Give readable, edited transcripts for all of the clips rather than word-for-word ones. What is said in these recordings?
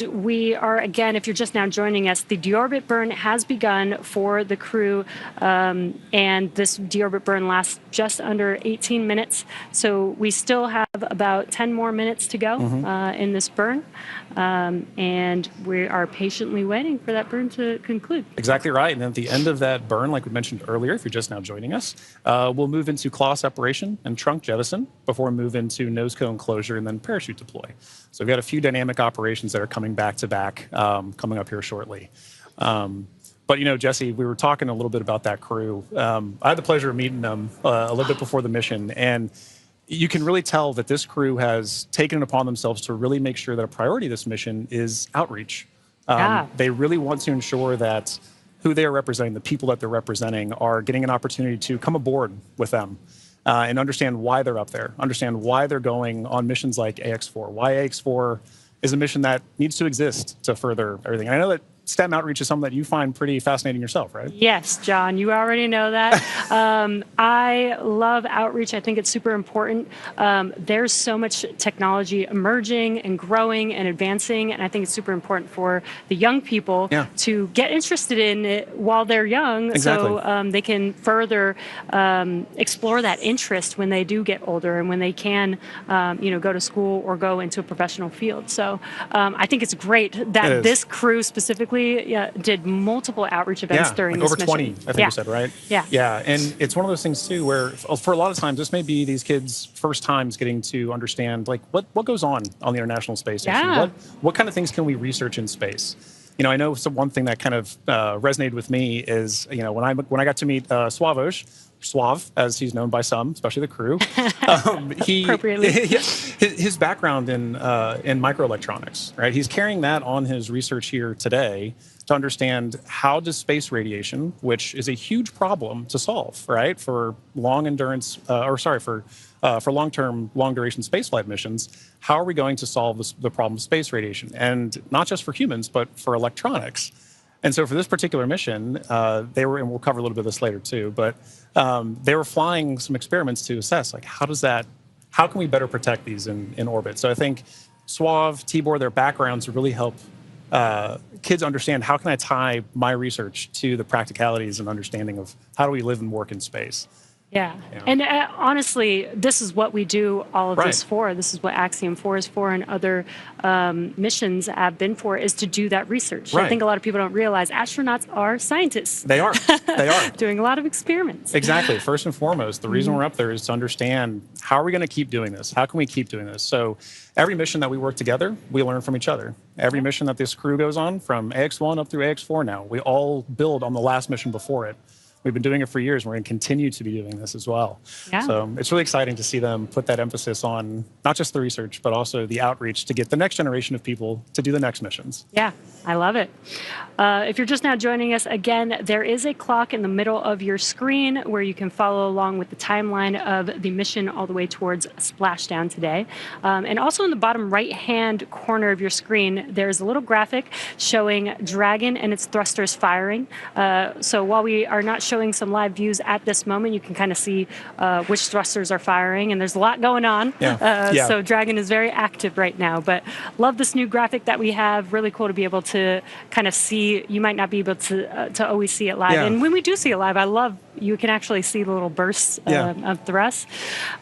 We are, again, if you're just now joining us, the deorbit burn has begun for the crew, and this deorbit burn lasts just under 18 minutes. So we still have about 10 more minutes to go in this burn, and we are patiently waiting for that burn to conclude. Exactly right. And at the end of that burn, like we mentioned earlier, if you're just now joining us, we'll move into claw separation and trunk jettison before we move into nose cone closure and then parachute deploy. So we've got a few dynamic operations that are coming back to back, coming up here shortly. But, you know, Jesse, we were talking a little bit about that crew. I had the pleasure of meeting them a little bit before the mission, and you can really tell that this crew has taken it upon themselves to really make sure that a priority of this mission is outreach. They really want to ensure that who they are representing, the people that they're representing, are getting an opportunity to come aboard with them and understand why they're up there, understand why they're going on missions like Ax-4, why Ax-4 is a mission that needs to exist to further everything. And I know that STEM outreach is something that you find pretty fascinating yourself, right? Yes, John, you already know that. I love outreach. I think it's super important. There's so much technology emerging and growing and advancing, and I think it's super important for the young people to get interested in it while they're young, so they can further explore that interest when they do get older and when they can, you know, go to school or go into a professional field. So I think it's great that this crew specifically did multiple outreach events during like this over 20, mission. I think you said, right? Yeah, and it's one of those things too where for a lot of times this may be these kids' first times getting to understand like what goes on the International Space Station. What kind of things can we research in space? You know, I know one thing that kind of resonated with me is, you know, when I got to meet Sławosz, Słav, as he's known by some, especially the crew. His background in microelectronics, right? He's carrying that on his research here today to understand how does space radiation, which is a huge problem to solve, right, for long endurance, for long-term, long-duration spaceflight missions, how are we going to solve the problem of space radiation? And not just for humans, but for electronics. And so for this particular mission, they were, and we'll cover a little bit of this later too, but they were flying some experiments to assess, like, how can we better protect these in orbit? So I think Sław, Tibor, their backgrounds really help kids understand how can I tie my research to the practicalities and understanding of how do we live and work in space. Yeah. And honestly, this is what we do all of this for. This is what Axiom 4 is for, and other missions have been for, is to do that research. I think a lot of people don't realize astronauts are scientists. They are. They are. Doing a lot of experiments. Exactly. First and foremost, the reason we're up there is to understand how are we going to keep doing this? How can we keep doing this? So every mission that we work together, we learn from each other. Every mission that this crew goes on, from Ax-1 up through Ax-4 now, we all build on the last mission before it. We've been doing it for years, and we're going to continue to be doing this as well. So it's really exciting to see them put that emphasis on not just the research, but also the outreach to get the next generation of people to do the next missions. Yeah, I love it. If you're just now joining us, again, there is a clock in the middle of your screen where you can follow along with the timeline of the mission all the way towards Splashdown today. And also in the bottom right-hand corner of your screen, there's a little graphic showing Dragon and its thrusters firing. So while we are not showing some live views at this moment, you can kind of see which thrusters are firing, and there's a lot going on. So Dragon is very active right now, but love this new graphic that we have. Really cool to be able to kind of see. You might not be able to always see it live, and when we do see it live, I love you can actually see the little bursts of thrust.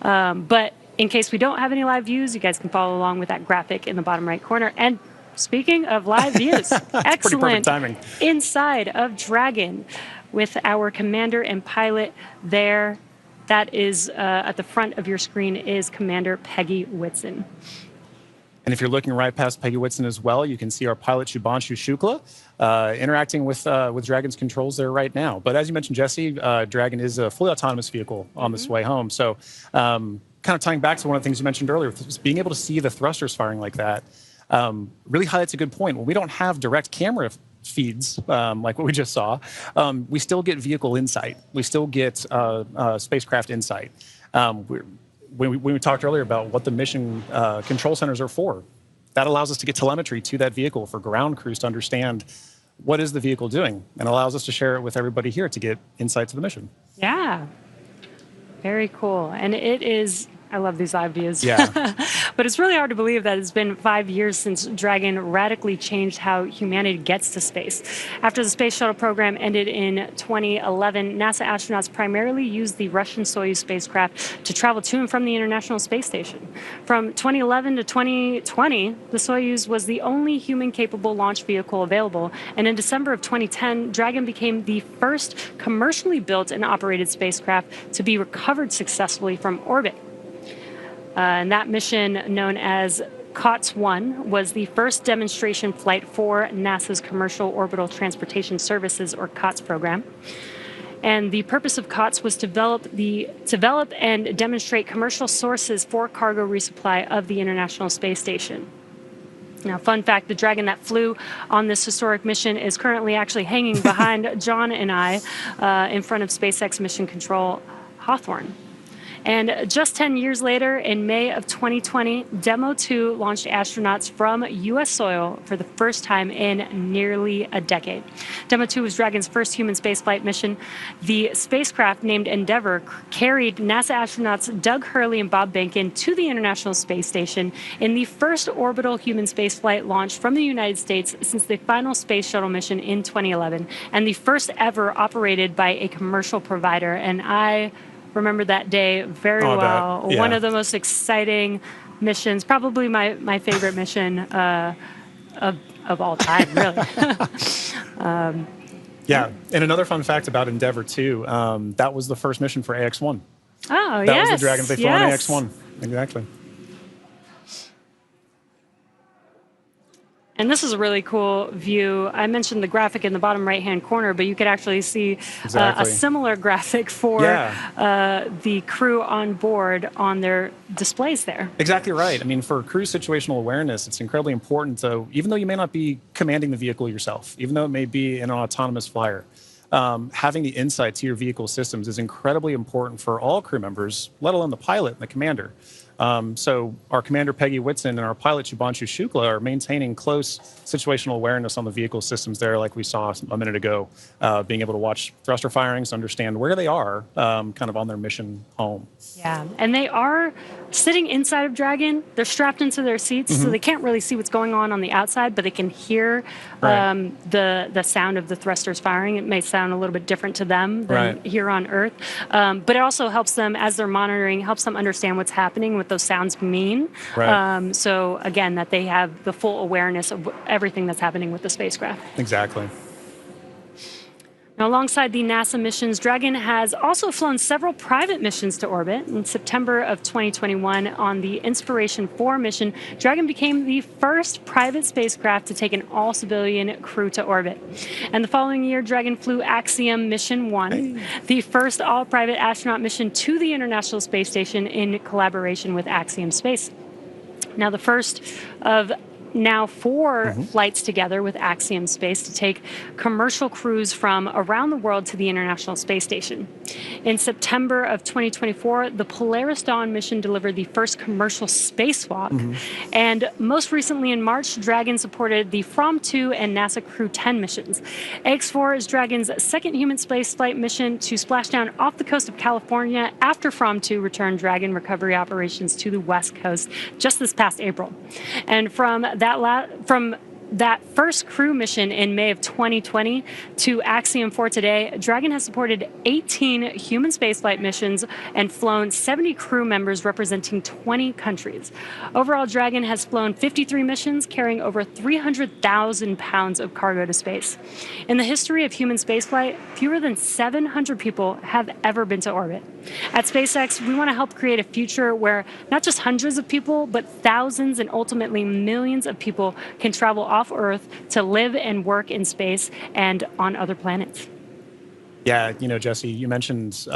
But in case we don't have any live views, you guys can follow along with that graphic in the bottom right corner. And speaking of live views, excellent timing. Inside of Dragon, with our commander and pilot there. That is at the front of your screen is Commander Peggy Whitson. And if you're looking right past Peggy Whitson as well, you can see our pilot Shubhanshu Shukla interacting with Dragon's controls there right now. But as you mentioned, Jesse, Dragon is a fully autonomous vehicle on this way home. So kind of tying back to one of the things you mentioned earlier, being able to see the thrusters firing like that really highlights a good point. When we don't have direct camera feeds like what we just saw, we still get vehicle insight. We still get spacecraft insight. When we talked earlier about what the mission control centers are for, that allows us to get telemetry to that vehicle for ground crews to understand what is the vehicle doing, and allows us to share it with everybody here to get insights of the mission. Yeah, very cool. And it is I love these live views. Yeah. But it's really hard to believe that it's been 5 years since Dragon radically changed how humanity gets to space. After the space shuttle program ended in 2011, NASA astronauts primarily used the Russian Soyuz spacecraft to travel to and from the International Space Station. From 2011 to 2020, the Soyuz was the only human-capable launch vehicle available, and in December of 2010, Dragon became the first commercially built and operated spacecraft to be recovered successfully from orbit. And that mission, known as COTS-1, was the first demonstration flight for NASA's Commercial Orbital Transportation Services, or COTS program. And the purpose of COTS was to develop and demonstrate commercial sources for cargo resupply of the International Space Station. Now, fun fact, the Dragon that flew on this historic mission is currently actually hanging behind John and I in front of SpaceX Mission Control Hawthorne. And just 10 years later, in May of 2020, Demo 2 launched astronauts from U.S. soil for the first time in nearly a decade. Demo 2 was Dragon's first human spaceflight mission. The spacecraft, named Endeavour, carried NASA astronauts Doug Hurley and Bob Behnken to the International Space Station in the first orbital human spaceflight launch from the United States since the final space shuttle mission in 2011, and the first ever operated by a commercial provider. And I remember that day very well. Yeah. One of the most exciting missions, probably my favorite mission of all time, really. Yeah, and another fun fact about Endeavour, too, that was the first mission for Ax-1. Oh, That was the Dragon they flew on Ax-1. Exactly. And this is a really cool view. I mentioned the graphic in the bottom right-hand corner, but you could actually see a similar graphic for the crew on board on their displays there. Exactly right. I mean, for crew situational awareness, it's incredibly important to, even though you may not be commanding the vehicle yourself, even though it may be an autonomous flyer, having the insight to your vehicle systems is incredibly important for all crew members, let alone the pilot and the commander. So our commander, Peggy Whitson, and our pilot, Shubhanshu Shukla, are maintaining close situational awareness on the vehicle systems there, like we saw a minute ago, being able to watch thruster firings, understand where they are kind of on their mission home. Yeah, and they are sitting inside of Dragon. They're strapped into their seats, so they can't really see what's going on the outside, but they can hear the sound of the thrusters firing. It may sound a little bit different to them than here on Earth, but it also helps them, as they're monitoring, helps them understand what's happening, what those sounds mean. So again, that they have the full awareness of everything that's happening with the spacecraft. Exactly. Now, alongside the NASA missions, Dragon has also flown several private missions to orbit. In September of 2021, on the Inspiration 4 mission, Dragon became the first private spacecraft to take an all-civilian crew to orbit. And the following year, Dragon flew Axiom Mission 1, the first all-private astronaut mission to the International Space Station in collaboration with Axiom Space. Now, the first of now 4 flights together with Axiom Space to take commercial crews from around the world to the International Space Station. In September of 2024, the Polaris Dawn mission delivered the first commercial spacewalk. And most recently in March, Dragon supported the From-2 and NASA Crew 10 missions. Ax-4 is Dragon's second human spaceflight mission to splashdown off the coast of California after From-2 returned Dragon recovery operations to the West Coast just this past April. And from that first crew mission in May of 2020 to Axiom 4 today, Dragon has supported 18 human spaceflight missions and flown 70 crew members representing 20 countries. Overall, Dragon has flown 53 missions, carrying over 300,000 pounds of cargo to space. In the history of human spaceflight, fewer than 700 people have ever been to orbit. At SpaceX, we want to help create a future where not just hundreds of people, but thousands and ultimately millions of people can travel off Earth to live and work in space and on other planets. Yeah, you know, Jesse, you mentioned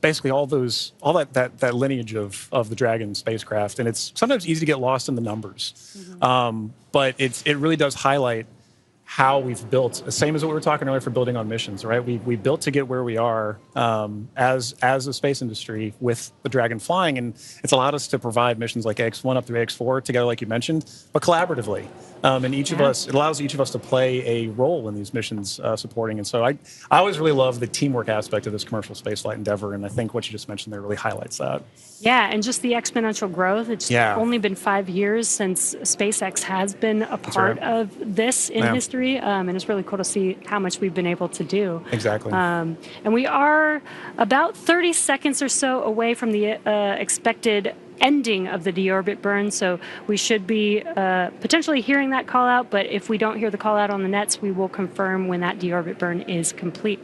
basically all that lineage of the Dragon spacecraft, and it's sometimes easy to get lost in the numbers. But it really does highlight how we've built, the same as what we were talking earlier for building on missions, right? We built to get where we are as a space industry with the Dragon flying, and it's allowed us to provide missions like Ax-1 up through Ax-4 together, like you mentioned, but collaboratively. And each of us, it allows each of us to play a role in these missions supporting. And so I always really love the teamwork aspect of this commercial spaceflight endeavor, and I think what you just mentioned there really highlights that. Yeah, and just the exponential growth. It's only been 5 years since SpaceX has been a part of this in history, and it's really cool to see how much we've been able to do. Exactly. And we are about 30 seconds or so away from the expected ending of the deorbit burn, so we should be potentially hearing that call out, but if we don't hear the call out on the nets, we will confirm when that deorbit burn is complete.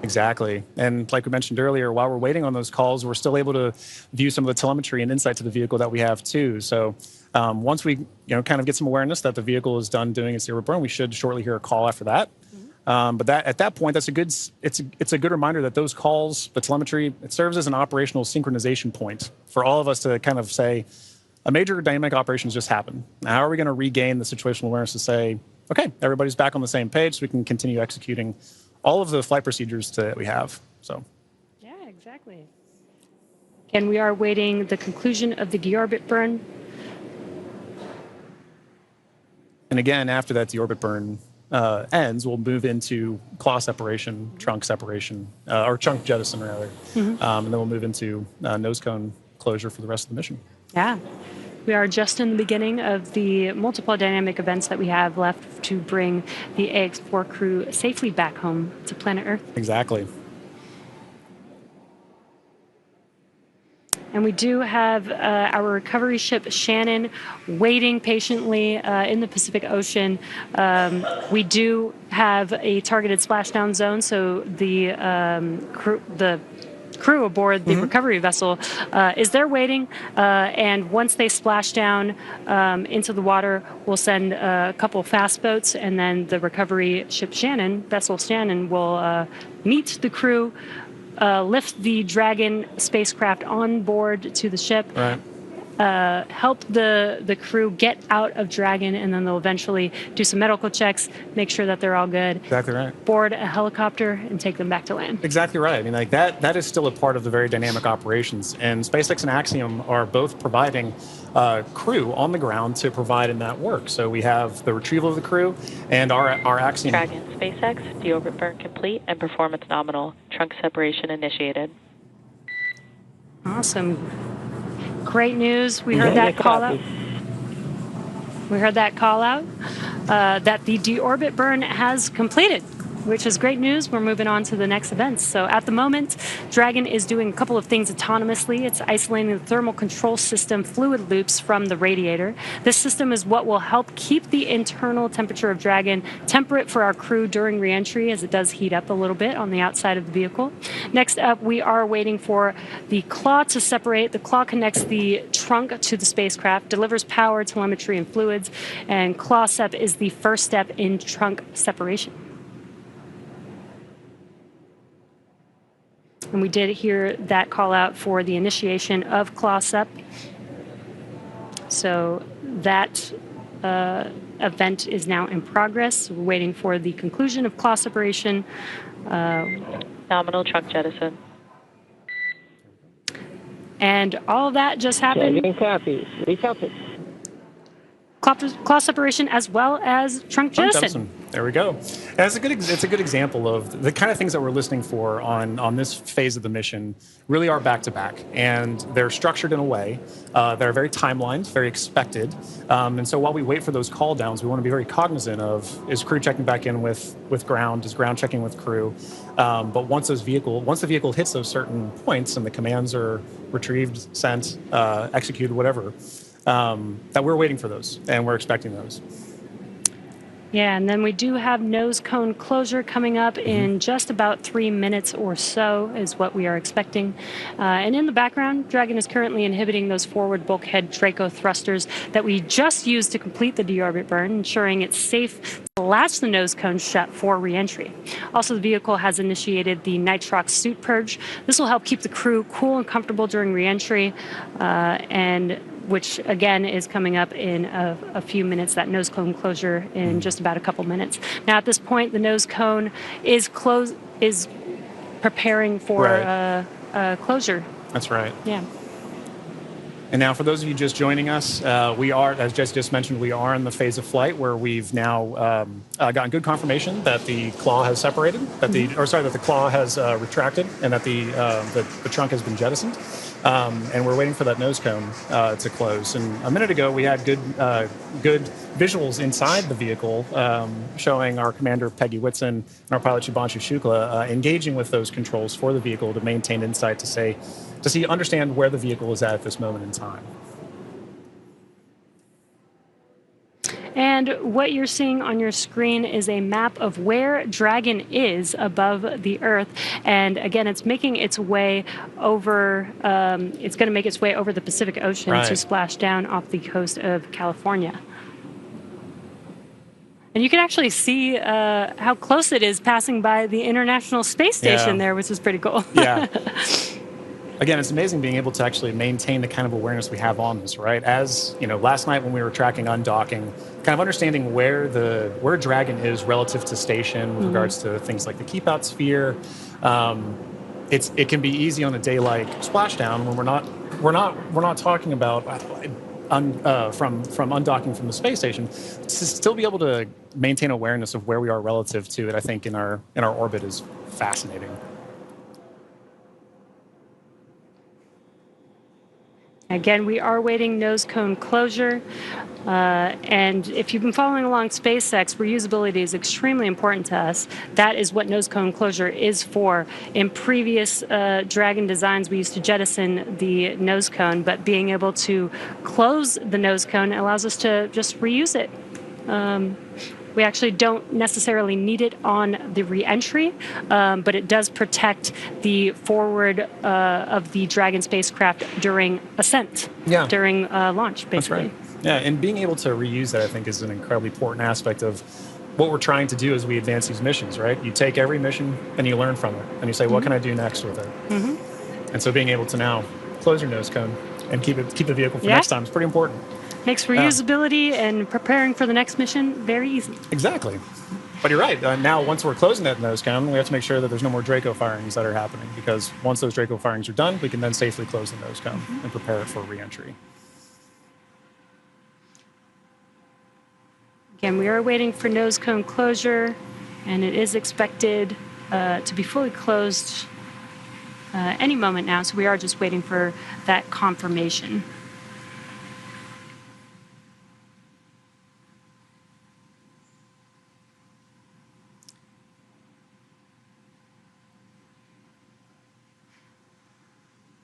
Exactly. And like we mentioned earlier, while we're waiting on those calls, we're still able to view some of the telemetry and insight to the vehicle that we have too. So once we kind of get some awareness that the vehicle is done doing its deorbit burn, we should shortly hear a call after that. But at that point, it's a good reminder that those calls, the telemetry, it serves as an operational synchronization point for all of us to kind of say, a major dynamic operation just happened. Now, how are we going to regain the situational awareness to say, okay, everybody's back on the same page so we can continue executing all of the flight procedures that we have. So. Yeah, exactly. And we are awaiting the conclusion of the deorbit burn. And again, after that deorbit burn ends, we'll move into claw separation, trunk separation, or trunk jettison rather. And then we'll move into nose cone closure for the rest of the mission. Yeah. We are just in the beginning of the multiple dynamic events that we have left to bring the Ax-4 crew safely back home to planet Earth. Exactly. And we do have our recovery ship Shannon waiting patiently in the Pacific Ocean. We do have a targeted splashdown zone, so the crew aboard the recovery vessel is there waiting, and once they splash down into the water, we'll send a couple fast boats, and then the recovery ship vessel Shannon will meet the crew, lift the Dragon spacecraft on board to the ship, help the crew get out of Dragon, and then they'll eventually do some medical checks, make sure that they're all good. Exactly right. Board a helicopter and take them back to land. Exactly right. I mean, like that is still a part of the very dynamic operations, and SpaceX and Axiom are both providing crew on the ground to provide in that work. So we have the retrieval of the crew and our Axiom. Dragon, SpaceX, deorbit burn complete and performance nominal. Trunk separation initiated. Awesome. Great news. We heard that call out. We heard that call out that the deorbit burn has completed, which is great news. We're moving on to the next events. So at the moment, Dragon is doing a couple of things autonomously. It's isolating the thermal control system fluid loops from the radiator. This system is what will help keep the internal temperature of Dragon temperate for our crew during reentry, as it does heat up a little bit on the outside of the vehicle. Next up, we are waiting for the claw to separate. The claw connects the trunk to the spacecraft, delivers power, telemetry, and fluids, and claw sep is the first step in trunk separation. And we did hear that call out for the initiation of claw sep. So that event is now in progress. We're waiting for the conclusion of claw separation. Nominal trunk jettison. And all of that just happened. Claw separation as well as trunk jettison. There we go. And it's a good example of the kind of things that we're listening for on this phase of the mission. Really are back to back, and they're structured in a way that are very timelined, very expected. And so while we wait for those call downs, we want to be very cognizant of, is crew checking back in with ground, is ground checking with crew. But once the vehicle hits those certain points and the commands are retrieved, sent, executed, whatever, that we're waiting for those and we're expecting those. Yeah, and then we do have nose cone closure coming up in just about 3 minutes or so is what we are expecting. And in the background, Dragon is currently inhibiting those forward bulkhead Draco thrusters that we just used to complete the deorbit burn, ensuring it's safe to latch the nose cone shut for reentry. Also, the vehicle has initiated the nitrox suit purge. This will help keep the crew cool and comfortable during reentry, and which again is coming up in a few minutes, that nose cone closure in just about a couple minutes. Now at this point, the nose cone is preparing for closure. That's right. Yeah. And now, for those of you just joining us, we are, as Jess just mentioned, we are in the phase of flight where we've now gotten good confirmation that the claw has separated, that the claw has retracted, and that the trunk has been jettisoned. And we're waiting for that nose cone to close. And a minute ago, we had good visuals inside the vehicle showing our commander, Peggy Whitson, and our pilot, Shubhanshu Shukla, engaging with those controls for the vehicle to maintain insight to understand where the vehicle is at this moment in time. And what you're seeing on your screen is a map of where Dragon is above the Earth. And again, it's making its way over, it's going to make its way over the Pacific Ocean to splash down off the coast of California. And you can actually see how close it is passing by the International Space Station there, which is pretty cool. Yeah. Again, it's amazing being able to actually maintain the kind of awareness we have on this, right? As you know, last night when we were tracking undocking, kind of understanding where Dragon is relative to station with regards to things like the keep out sphere. It can be easy on a day like Splashdown when we're not talking about from undocking from the space station, to still be able to maintain awareness of where we are relative to it. I think in our orbit is fascinating. Again, we are waiting nose cone closure. And if you've been following along SpaceX, reusability is extremely important to us. That is what nose cone closure is for. In previous Dragon designs, we used to jettison the nose cone, but being able to close the nose cone allows us to just reuse it. We actually don't necessarily need it on the re-entry, but it does protect the forward of the Dragon spacecraft during ascent, during launch, basically. That's right. Yeah, and being able to reuse that, I think, is an incredibly important aspect of what we're trying to do as we advance these missions, right? You take every mission and you learn from it, and you say, what can I do next with it? And so being able to now close your nose cone and keep the vehicle for next time is pretty important. Makes reusability and preparing for the next mission very easy. Exactly. But you're right. Now, once we're closing that nose cone, we have to make sure that there's no more Draco firings that are happening, because once those Draco firings are done, we can then safely close the nose cone and prepare it for re-entry. Again, we are waiting for nose cone closure, and it is expected to be fully closed any moment now, so we are just waiting for that confirmation.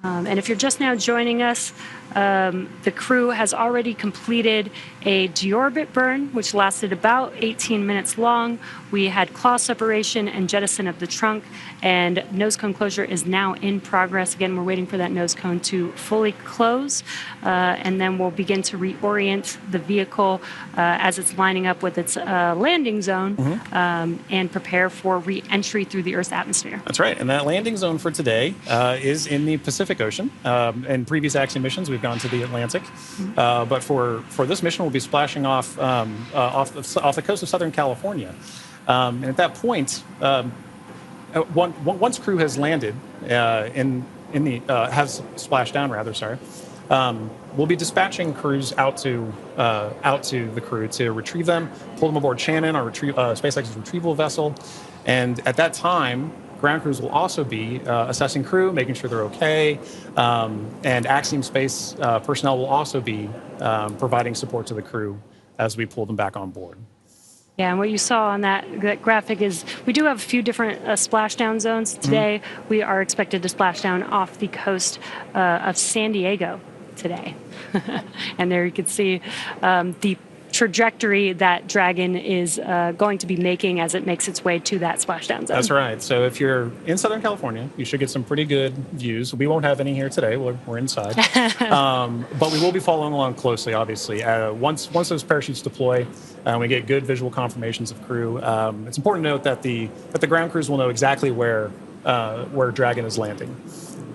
And if you're just now joining us, the crew has already completed a deorbit burn, which lasted about 18 minutes long. We had claw separation and jettison of the trunk, and nose cone closure is now in progress. Again, we're waiting for that nose cone to fully close, and then we'll begin to reorient the vehicle as it's lining up with its landing zone and prepare for re-entry through the Earth's atmosphere. That's right, and that landing zone for today is in the Pacific Ocean. In previous Axiom missions, we've gone to the Atlantic, but for this mission, we'll be splashing off the coast of Southern California. And at that point, once crew has landed has splashed down, rather, sorry, we'll be dispatching crews out to the crew to retrieve them, pull them aboard Shannon, our SpaceX's retrieval vessel, and at that time, ground crews will also be assessing crew, making sure they're okay, and Axiom Space personnel will also be providing support to the crew as we pull them back on board. Yeah, and what you saw on that graphic is we do have a few different splashdown zones. Today, we are expected to splash down off the coast of San Diego today. And there you can see the trajectory that Dragon is going to be making as it makes its way to that splashdown zone. That's right. So if you're in Southern California, you should get some pretty good views. We won't have any here today. We're inside. But we will be following along closely, obviously. Once those parachutes deploy, we get good visual confirmations of crew. It's important to note that the ground crews will know exactly where Dragon is landing.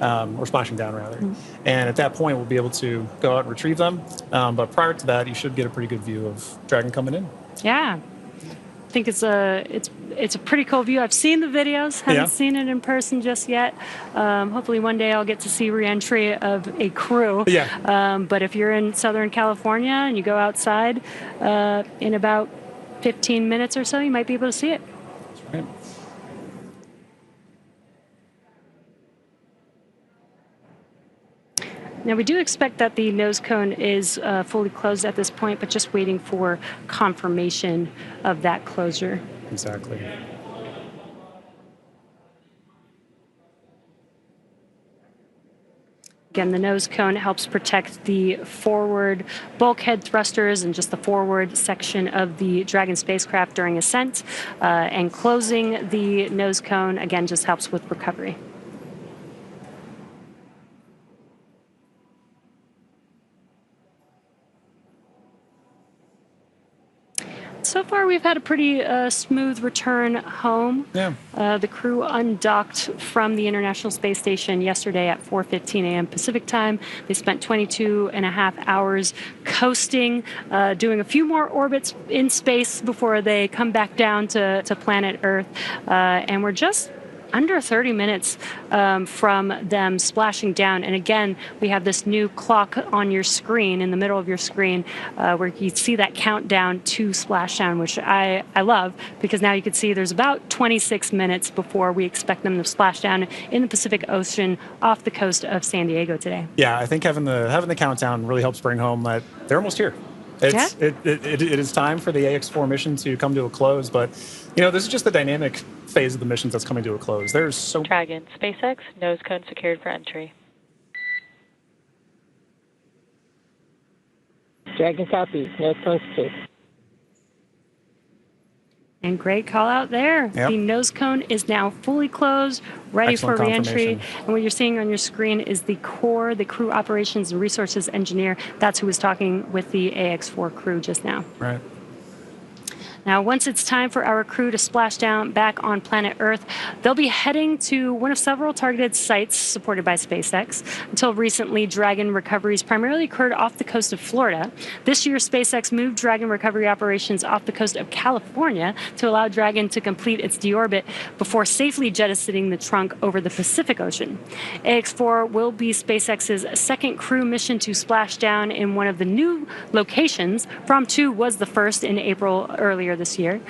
or splashing down rather. And at that point, we'll be able to go out and retrieve them. But prior to that, you should get a pretty good view of Dragon coming in. Yeah. I think it's a pretty cool view. I've seen the videos, haven't seen it in person just yet. Hopefully one day I'll get to see re-entry of a crew. Yeah. But if you're in Southern California and you go outside in about 15 minutes or so, you might be able to see it. That's right. Now, we do expect that the nose cone is fully closed at this point, but just waiting for confirmation of that closure. Exactly. Again, the nose cone helps protect the forward bulkhead thrusters and just the forward section of the Dragon spacecraft during ascent. And closing the nose cone, again, just helps with recovery. So far, we've had a pretty smooth return home. Yeah. The crew undocked from the International Space Station yesterday at 4:15 a.m. Pacific time. They spent 22 and a half hours coasting, doing a few more orbits in space before they come back down to planet Earth. And we're just under 30 minutes from them splashing down. And again, we have this new clock on your screen, in the middle of your screen, where you see that countdown to splashdown, which I love, because now you can see there's about 26 minutes before we expect them to splash down in the Pacific Ocean off the coast of San Diego today. Yeah, I think having the countdown really helps bring home that they're almost here. It is time for the Ax-4 mission to come to a close, but this is just the dynamic phase of the missions that's coming to a close. There's so Dragon, SpaceX, nose cone secured for entry. Dragon copy, nose cone secured. And great call out there. Yep. The nose cone is now fully closed, ready Excellent for reentry. confirmation. And what you're seeing on your screen is the core, the crew operations and resources engineer. That's who was talking with the AX4 crew just now. right. Now, once it's time for our crew to splash down back on planet Earth, they'll be heading to one of several targeted sites supported by SpaceX. Until recently, Dragon recoveries primarily occurred off the coast of Florida. This year, SpaceX moved Dragon recovery operations off the coast of California to allow Dragon to complete its deorbit before safely jettisoning the trunk over the Pacific Ocean. AX-4 will be SpaceX's second crew mission to splash down in one of the new locations. From 2 was the first in April earlier this year.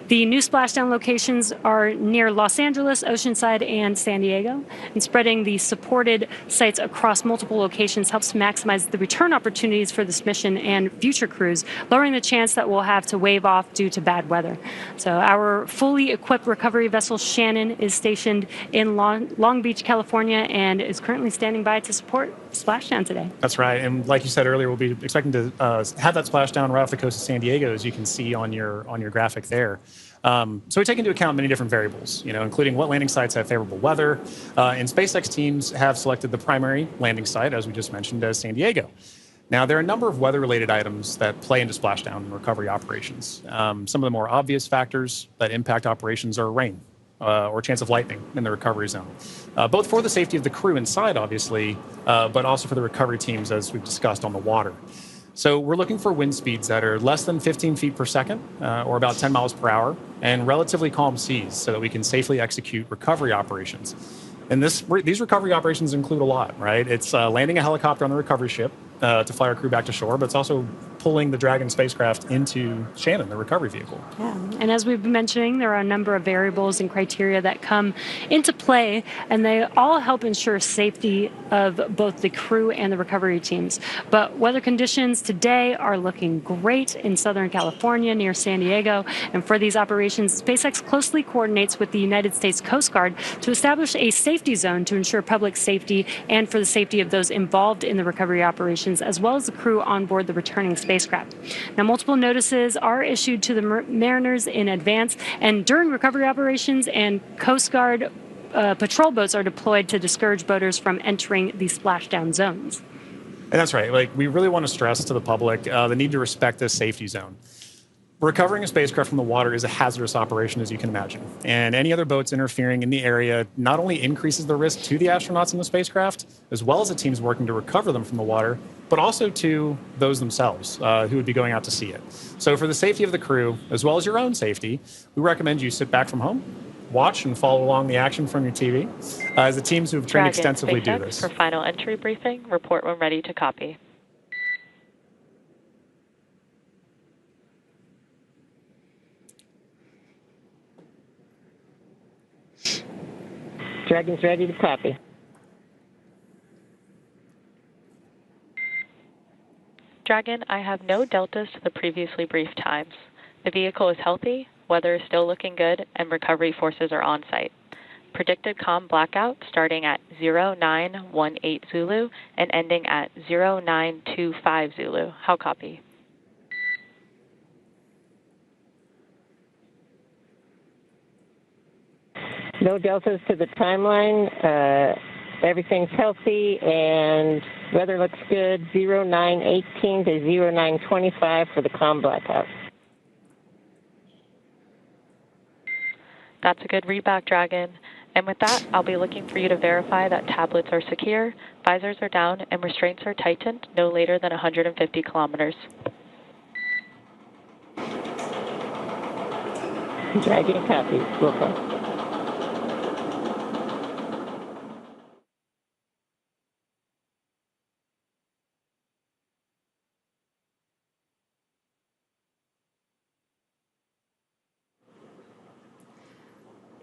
The new splashdown locations are near Los Angeles, Oceanside, and San Diego. And spreading the supported sites across multiple locations helps to maximize the return opportunities for this mission and future crews, lowering the chance that we'll have to wave off due to bad weather. So our fully equipped recovery vessel Shannon is stationed in Long Beach, California, and is currently standing by to support splashdown today. That's right. And like you said earlier, we'll be expecting to have that splashdown right off the coast of San Diego, as you can see on your graphic there. So we take into account many different variables, including what landing sites have favorable weather. And SpaceX teams have selected the primary landing site, as we just mentioned, as San Diego. Now, there are a number of weather-related items that play into splashdown and recovery operations. Some of the more obvious factors that impact operations are rain or chance of lightning in the recovery zone, both for the safety of the crew inside, obviously, but also for the recovery teams, as we've discussed, on the water. So we're looking for wind speeds that are less than 15 feet per second, or about 10 miles per hour, and relatively calm seas so that we can safely execute recovery operations. And these recovery operations include a lot, right? It's landing a helicopter on the recovery ship to fly our crew back to shore, but it's also pulling the Dragon spacecraft into Shannon, the recovery vehicle. Yeah, and as we've been mentioning, there are a number of variables and criteria that come into play, and they all help ensure safety of both the crew and the recovery teams. But weather conditions today are looking great in Southern California near San Diego, and for these operations, SpaceX closely coordinates with the United States Coast Guard to establish a safety zone to ensure public safety and for the safety of those involved in the recovery operations, as well as the crew on board the returning spacecraft. Now, multiple notices are issued to the mariners in advance, and during recovery operations, and Coast Guard patrol boats are deployed to discourage boaters from entering the splashdown zones. And that's right. We really want to stress to the public the need to respect this safety zone. Recovering a spacecraft from the water is a hazardous operation, as you can imagine. And any other boats interfering in the area not only increases the risk to the astronauts in the spacecraft, as well as the teams working to recover them from the water, but also to those themselves who would be going out to see it. So for the safety of the crew, as well as your own safety, we recommend you sit back from home, watch and follow along the action from your TV, as the teams who have trained Dragon, extensively do SpaceX this. For final entry briefing, report when ready to copy. Dragon's ready to copy. Dragon, I have no deltas to the previously briefed times. The vehicle is healthy, weather is still looking good, and recovery forces are on site. Predicted comm blackout starting at 0918 Zulu and ending at 0925 Zulu. How copy? No deltas to the timeline. Everything's healthy and weather looks good. 0918 to 0925 for the comm blackout. That's a good readback, Dragon. And with that, I'll be looking for you to verify that tablets are secure, visors are down, and restraints are tightened no later than 150 kilometers. Dragon copy. Welcome.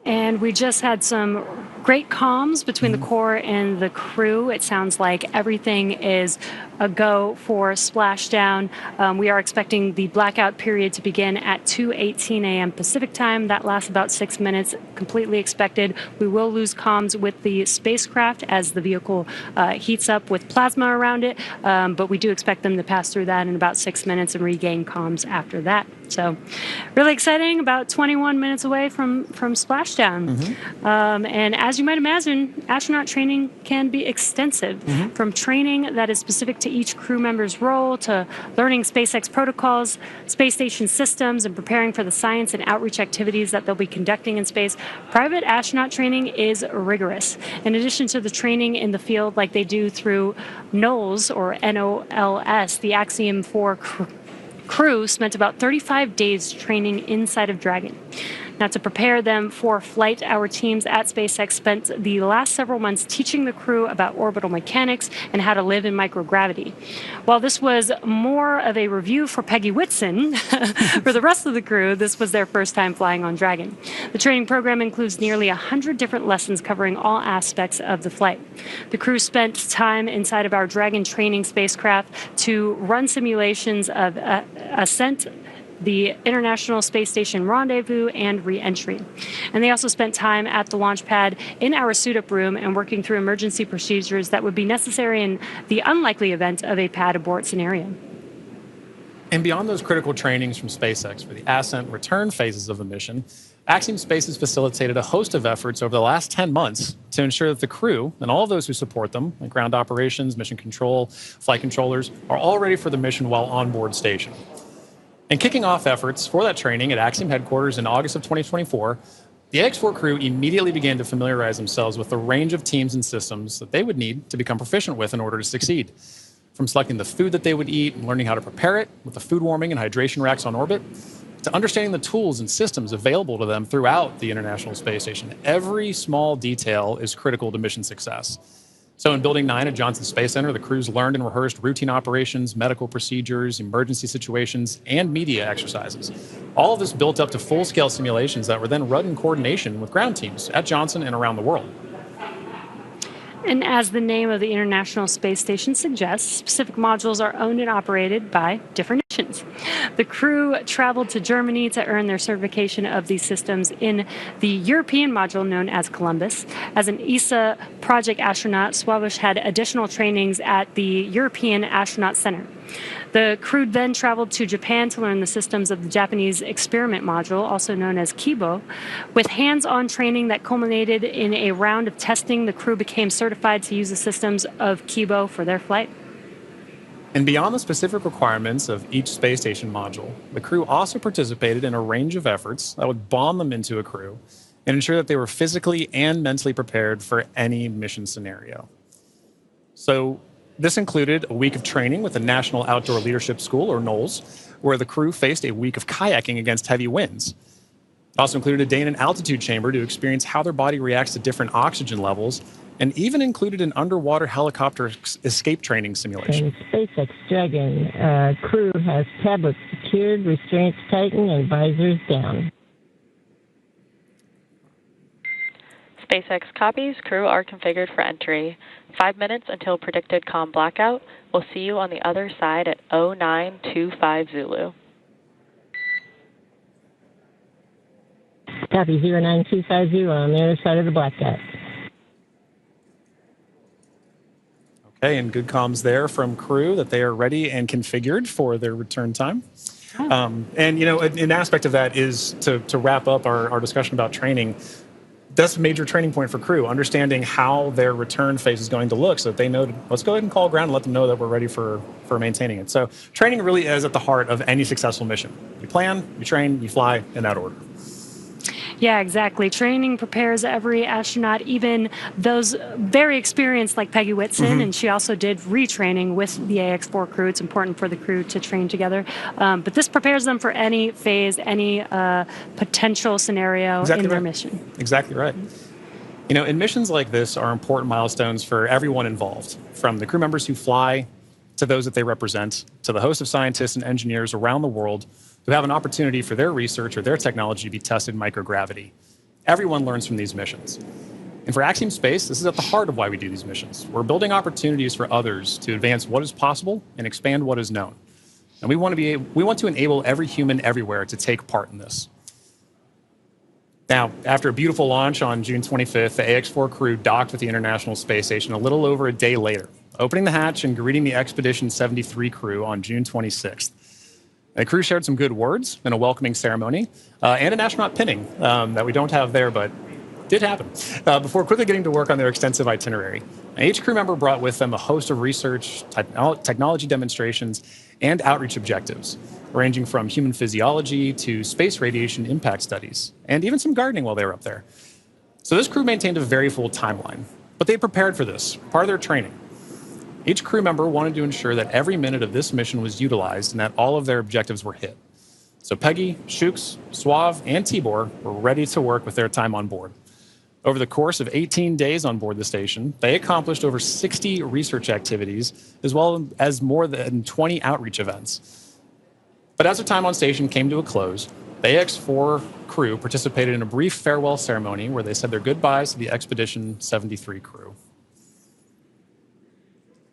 And we just had some great comms between the core and the crew. It sounds like everything is a go for Splashdown. We are expecting the blackout period to begin at 2:18 a.m. Pacific time. That lasts about 6 minutes, completely expected. We will lose comms with the spacecraft as the vehicle heats up with plasma around it, but we do expect them to pass through that in about 6 minutes and regain comms after that. So really exciting, about 21 minutes away from Splashdown. And as you might imagine, astronaut training can be extensive, from training that is specific to each crew member's role to learning SpaceX protocols, space station systems, and preparing for the science and outreach activities that they'll be conducting in space. Private astronaut training is rigorous. In addition to the training in the field like they do through NOLS, or NOLS, the Axiom 4 crew spent about 35 days training inside of Dragon. Now, to prepare them for flight, our teams at SpaceX spent the last several months teaching the crew about orbital mechanics and how to live in microgravity. While this was more of a review for Peggy Whitson, for the rest of the crew, this was their first time flying on Dragon. The training program includes nearly 100 different lessons covering all aspects of the flight. The crew spent time inside of our Dragon training spacecraft to run simulations of ascent, the International Space Station rendezvous, and re-entry. And they also spent time at the launch pad in our suit-up room and working through emergency procedures that would be necessary in the unlikely event of a pad abort scenario. And beyond those critical trainings from SpaceX for the ascent and return phases of the mission, Axiom Space has facilitated a host of efforts over the last 10 months to ensure that the crew and all of those who support them, like ground operations, mission control, flight controllers, are all ready for the mission while on board station. And kicking off efforts for that training at Axiom headquarters in August of 2024, the Ax-4 crew immediately began to familiarize themselves with the range of teams and systems that they would need to become proficient with in order to succeed. From selecting the food that they would eat and learning how to prepare it with the food warming and hydration racks on orbit, to understanding the tools and systems available to them throughout the International Space Station. Every small detail is critical to mission success. So in Building 9 at Johnson Space Center, the crews learned and rehearsed routine operations, medical procedures, emergency situations, and media exercises. All of this built up to full-scale simulations that were then run in coordination with ground teams at Johnson and around the world. And as the name of the International Space Station suggests, specific modules are owned and operated by different nations. The crew traveled to Germany to earn their certification of these systems in the European module known as Columbus. As an ESA project astronaut, Sławosz had additional trainings at the European Astronaut Center. The crew then traveled to Japan to learn the systems of the Japanese experiment module, also known as Kibo. With hands-on training that culminated in a round of testing, the crew became certified to use the systems of Kibo for their flight. And beyond the specific requirements of each space station module, the crew also participated in a range of efforts that would bond them into a crew and ensure that they were physically and mentally prepared for any mission scenario. So this included a week of training with the National Outdoor Leadership School, or NOLS, where the crew faced a week of kayaking against heavy winds. It also included a day in an altitude chamber to experience how their body reacts to different oxygen levels, and even included an underwater helicopter escape training simulation. SpaceX Dragon crew has tablets secured, restraints tightened, and visors down. SpaceX copies. Crew are configured for entry. 5 minutes until predicted comm blackout. We'll see you on the other side at 0925 Zulu. Copy 09250 on the other side of the blackout. Okay, and good comms there from crew that they are ready and configured for their return time. And, you know, an aspect of that is to wrap up our discussion about training. That's a major training point for crew, understanding how their return phase is going to look so that they know, let's go ahead and call ground and let them know that we're ready for maintaining it. So training really is at the heart of any successful mission. You plan, you train, you fly in that order. Yeah, exactly. Training prepares every astronaut, even those very experienced like Peggy Whitson, and she also did retraining with the Ax-4 crew. It's important for the crew to train together. But this prepares them for any phase, any potential scenario in their mission. Exactly right. You know, and missions like this are important milestones for everyone involved, from the crew members who fly to those that they represent, to the host of scientists and engineers around the world who have an opportunity for their research or their technology to be tested in microgravity. Everyone learns from these missions. And for Axiom Space, this is at the heart of why we do these missions. We're building opportunities for others to advance what is possible and expand what is known. And we want to enable every human everywhere to take part in this. Now, after a beautiful launch on June 25th, the Ax-4 crew docked with the International Space Station a little over a day later, opening the hatch and greeting the Expedition 73 crew on June 26th. The crew shared some good words in a welcoming ceremony and an astronaut pinning that we don't have there, but did happen, before quickly getting to work on their extensive itinerary. Now, each crew member brought with them a host of research, technology demonstrations, and outreach objectives, ranging from human physiology to space radiation impact studies, and even some gardening while they were up there. So this crew maintained a very full timeline, but they prepared for this, part of their training. Each crew member wanted to ensure that every minute of this mission was utilized and that all of their objectives were hit. So Peggy, Shukes, Sław, and Tibor were ready to work with their time on board. Over the course of 18 days on board the station, they accomplished over 60 research activities, as well as more than 20 outreach events. But as their time on station came to a close, the Ax-4 crew participated in a brief farewell ceremony where they said their goodbyes to the Expedition 73 crew.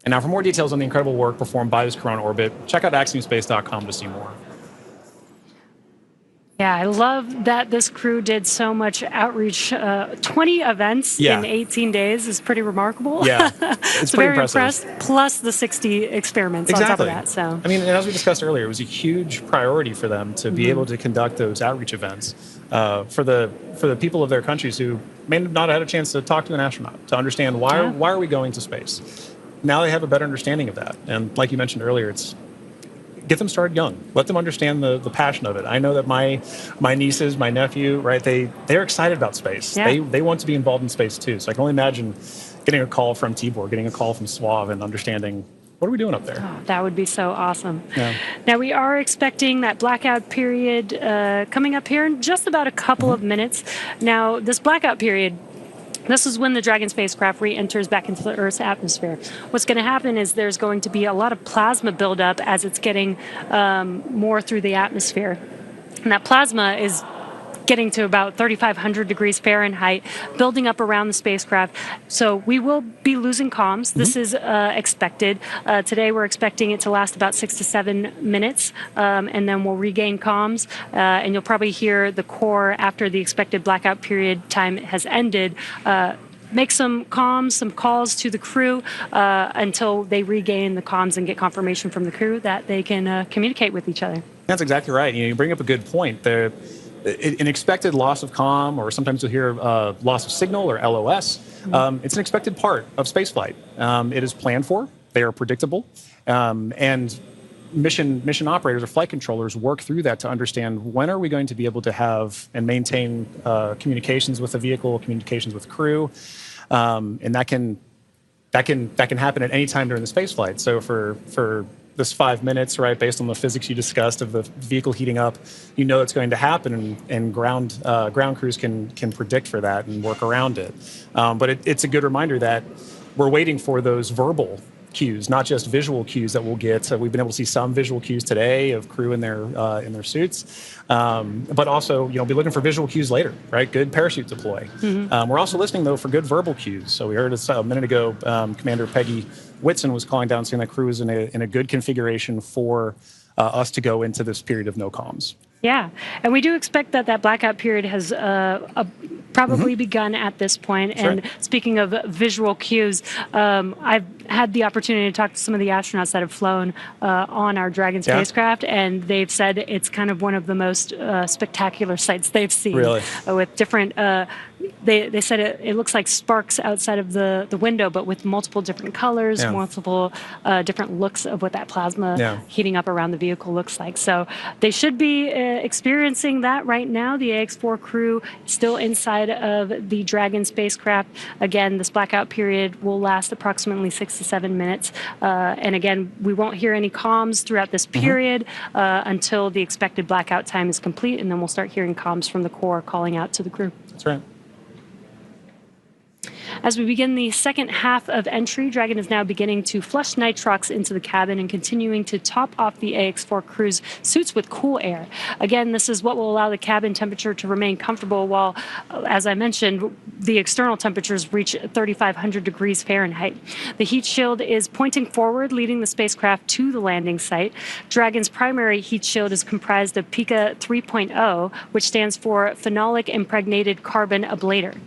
And now for more details on the incredible work performed by this crew on orbit, check out axiomspace.com to see more. Yeah, I love that this crew did so much outreach. 20 events in 18 days is pretty remarkable. Yeah, it's so pretty very impressive. Impressed, plus the 60 experiments on top of that. So I mean, and as we discussed earlier, it was a huge priority for them to be able to conduct those outreach events for the people of their countries who may not have had a chance to talk to an astronaut, to understand why are we going to space. Now they have a better understanding of that. And like you mentioned earlier, it's get them started young. Let them understand the passion of it. I know that my nieces, my nephew, right, they're excited about space. Yeah. They want to be involved in space too. So I can only imagine getting a call from Tibor, getting a call from Sław, and understanding, what are we doing up there? Oh, that would be so awesome. Yeah. Now, we are expecting that blackout period coming up here in just about a couple of minutes. Now, this blackout period, this is when the Dragon spacecraft re-enters back into the Earth's atmosphere. What's going to happen is there's going to be a lot of plasma buildup as it's getting more through the atmosphere. And that plasma is getting to about 3,500 degrees Fahrenheit, building up around the spacecraft. So we will be losing comms. This is expected. Today we're expecting it to last about 6 to 7 minutes, and then we'll regain comms. And you'll probably hear the core after the expected blackout period time has ended. Make some comms, some calls to the crew until they regain the comms and get confirmation from the crew that they can communicate with each other. That's exactly right. You bring up a good point. An expected loss of comm, or sometimes you'll hear loss of signal, or LOS, it's an expected part of spaceflight. It is planned for, They are predictable, and mission operators or flight controllers work through that to understand when are we going to be able to have and maintain communications with the vehicle, communications with crew, and that can happen at any time during the space flight. So for this 5 minutes, right, based on the physics you discussed of the vehicle heating up, you know it's going to happen, and ground crews can predict for that and work around it. But it's a good reminder that we're waiting for those verbal cues, not just visual cues that we'll get. So we've been able to see some visual cues today of crew in their suits, but also be looking for visual cues later, right? Good parachute deploy. We're also listening though for good verbal cues. So we heard a minute ago, Commander Peggy Whitson was calling down saying that crew is in a good configuration for us to go into this period of no comms. Yeah, and we do expect that blackout period has probably begun at this point. That's and right. Speaking of visual cues, I've had the opportunity to talk to some of the astronauts that have flown on our Dragon spacecraft, and they've said it's kind of one of the most spectacular sights they've seen. Really? With different, they said it looks like sparks outside of the window, but with multiple different colors, multiple different looks of what that plasma heating up around the vehicle looks like. So they should be experiencing that right now. The Ax-4 crew still inside of the Dragon spacecraft. Again, this blackout period will last approximately 6 to 7 minutes. And again, we won't hear any comms throughout this period until the expected blackout time is complete, and then we'll start hearing comms from the core calling out to the crew. That's right. As we begin the second half of entry, Dragon is now beginning to flush nitrox into the cabin and continuing to top off the Ax-4 crew's suits with cool air. Again, this is what will allow the cabin temperature to remain comfortable while, as I mentioned, the external temperatures reach 3,500 degrees Fahrenheit. The heat shield is pointing forward, leading the spacecraft to the landing site. Dragon's primary heat shield is comprised of Pika 3.0, which stands for Phenolic Impregnated Carbon Ablator.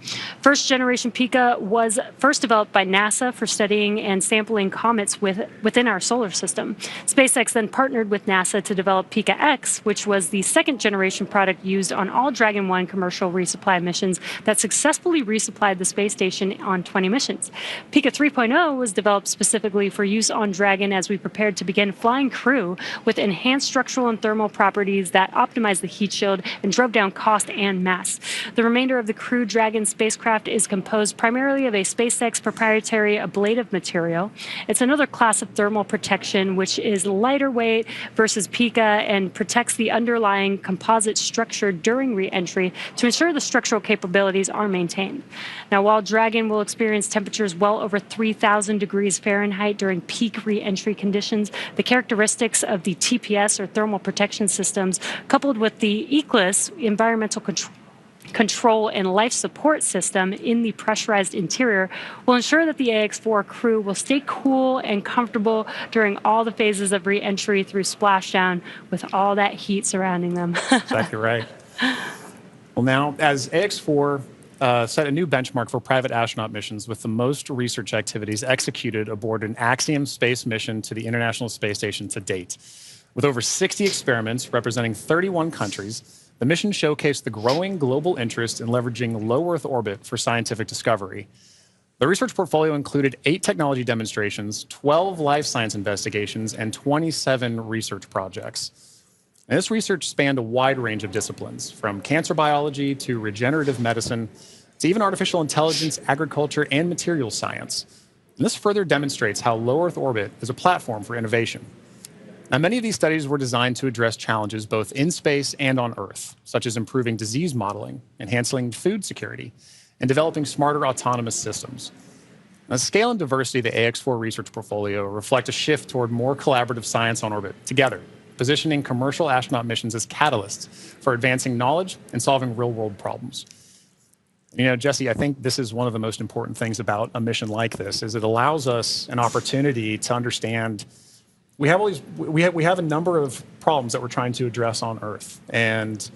First generation Pika was first developed by NASA for studying and sampling comets within our solar system. SpaceX then partnered with NASA to develop Pika X, which was the second generation product used on all Dragon 1 commercial resupply missions that successfully resupplied the space station on 20 missions. Pika 3.0 was developed specifically for use on Dragon as we prepared to begin flying crew with enhanced structural and thermal properties that optimized the heat shield and drove down cost and mass. The remainder of the Crew Dragon spacecraft is composed primarily of a SpaceX proprietary ablative material. It's another class of thermal protection which is lighter weight versus Pika and protects the underlying composite structure during re-entry to ensure the structural capabilities are maintained. Now, while Dragon will experience temperatures well over 3,000 degrees Fahrenheit during peak re-entry conditions, the characteristics of the TPS or thermal protection systems coupled with the ECLS environmental control and life support system in the pressurized interior will ensure that the Ax-4 crew will stay cool and comfortable during all the phases of re-entry through splashdown with all that heat surrounding them. Exactly right. Well, now, as Ax-4 set a new benchmark for private astronaut missions with the most research activities executed aboard an Axiom Space mission to the International Space Station to date. With over 60 experiments representing 31 countries, the mission showcased the growing global interest in leveraging low Earth orbit for scientific discovery. The research portfolio included 8 technology demonstrations, 12 life science investigations, and 27 research projects. And this research spanned a wide range of disciplines, from cancer biology to regenerative medicine to even artificial intelligence, agriculture, and materials science. And this further demonstrates how low Earth orbit is a platform for innovation. Now, many of these studies were designed to address challenges both in space and on Earth, such as improving disease modeling, enhancing food security, and developing smarter autonomous systems. Now, the scale and diversity of the Ax-4 research portfolio reflect a shift toward more collaborative science on orbit together, positioning commercial astronaut missions as catalysts for advancing knowledge and solving real-world problems. You know, Jesse, I think this is one of the most important things about a mission like this, is it allows us an opportunity to understand we have a number of problems that we're trying to address on Earth, and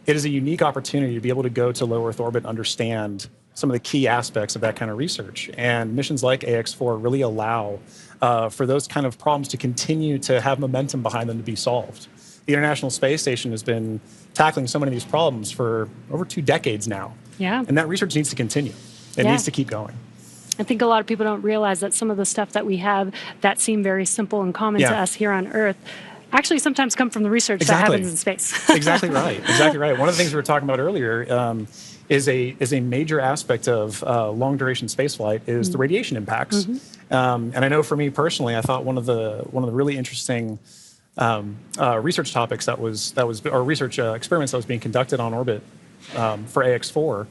it is a unique opportunity to be able to go to low Earth orbit and understand some of the key aspects of that kind of research. And missions like Ax-4 really allow for those kind of problems to continue to have momentum behind them to be solved. The International Space Station has been tackling so many of these problems for over 2 decades now. Yeah. And that research needs to continue. It needs to keep going. I think a lot of people don't realize that some of the stuff that we have that seem very simple and common to us here on Earth actually sometimes come from the research that happens in space. Exactly right. Exactly right. One of the things we were talking about earlier is a major aspect of long duration spaceflight is the radiation impacts. And I know for me personally, I thought one of the really interesting research topics or research experiments that was being conducted on orbit for Ax-4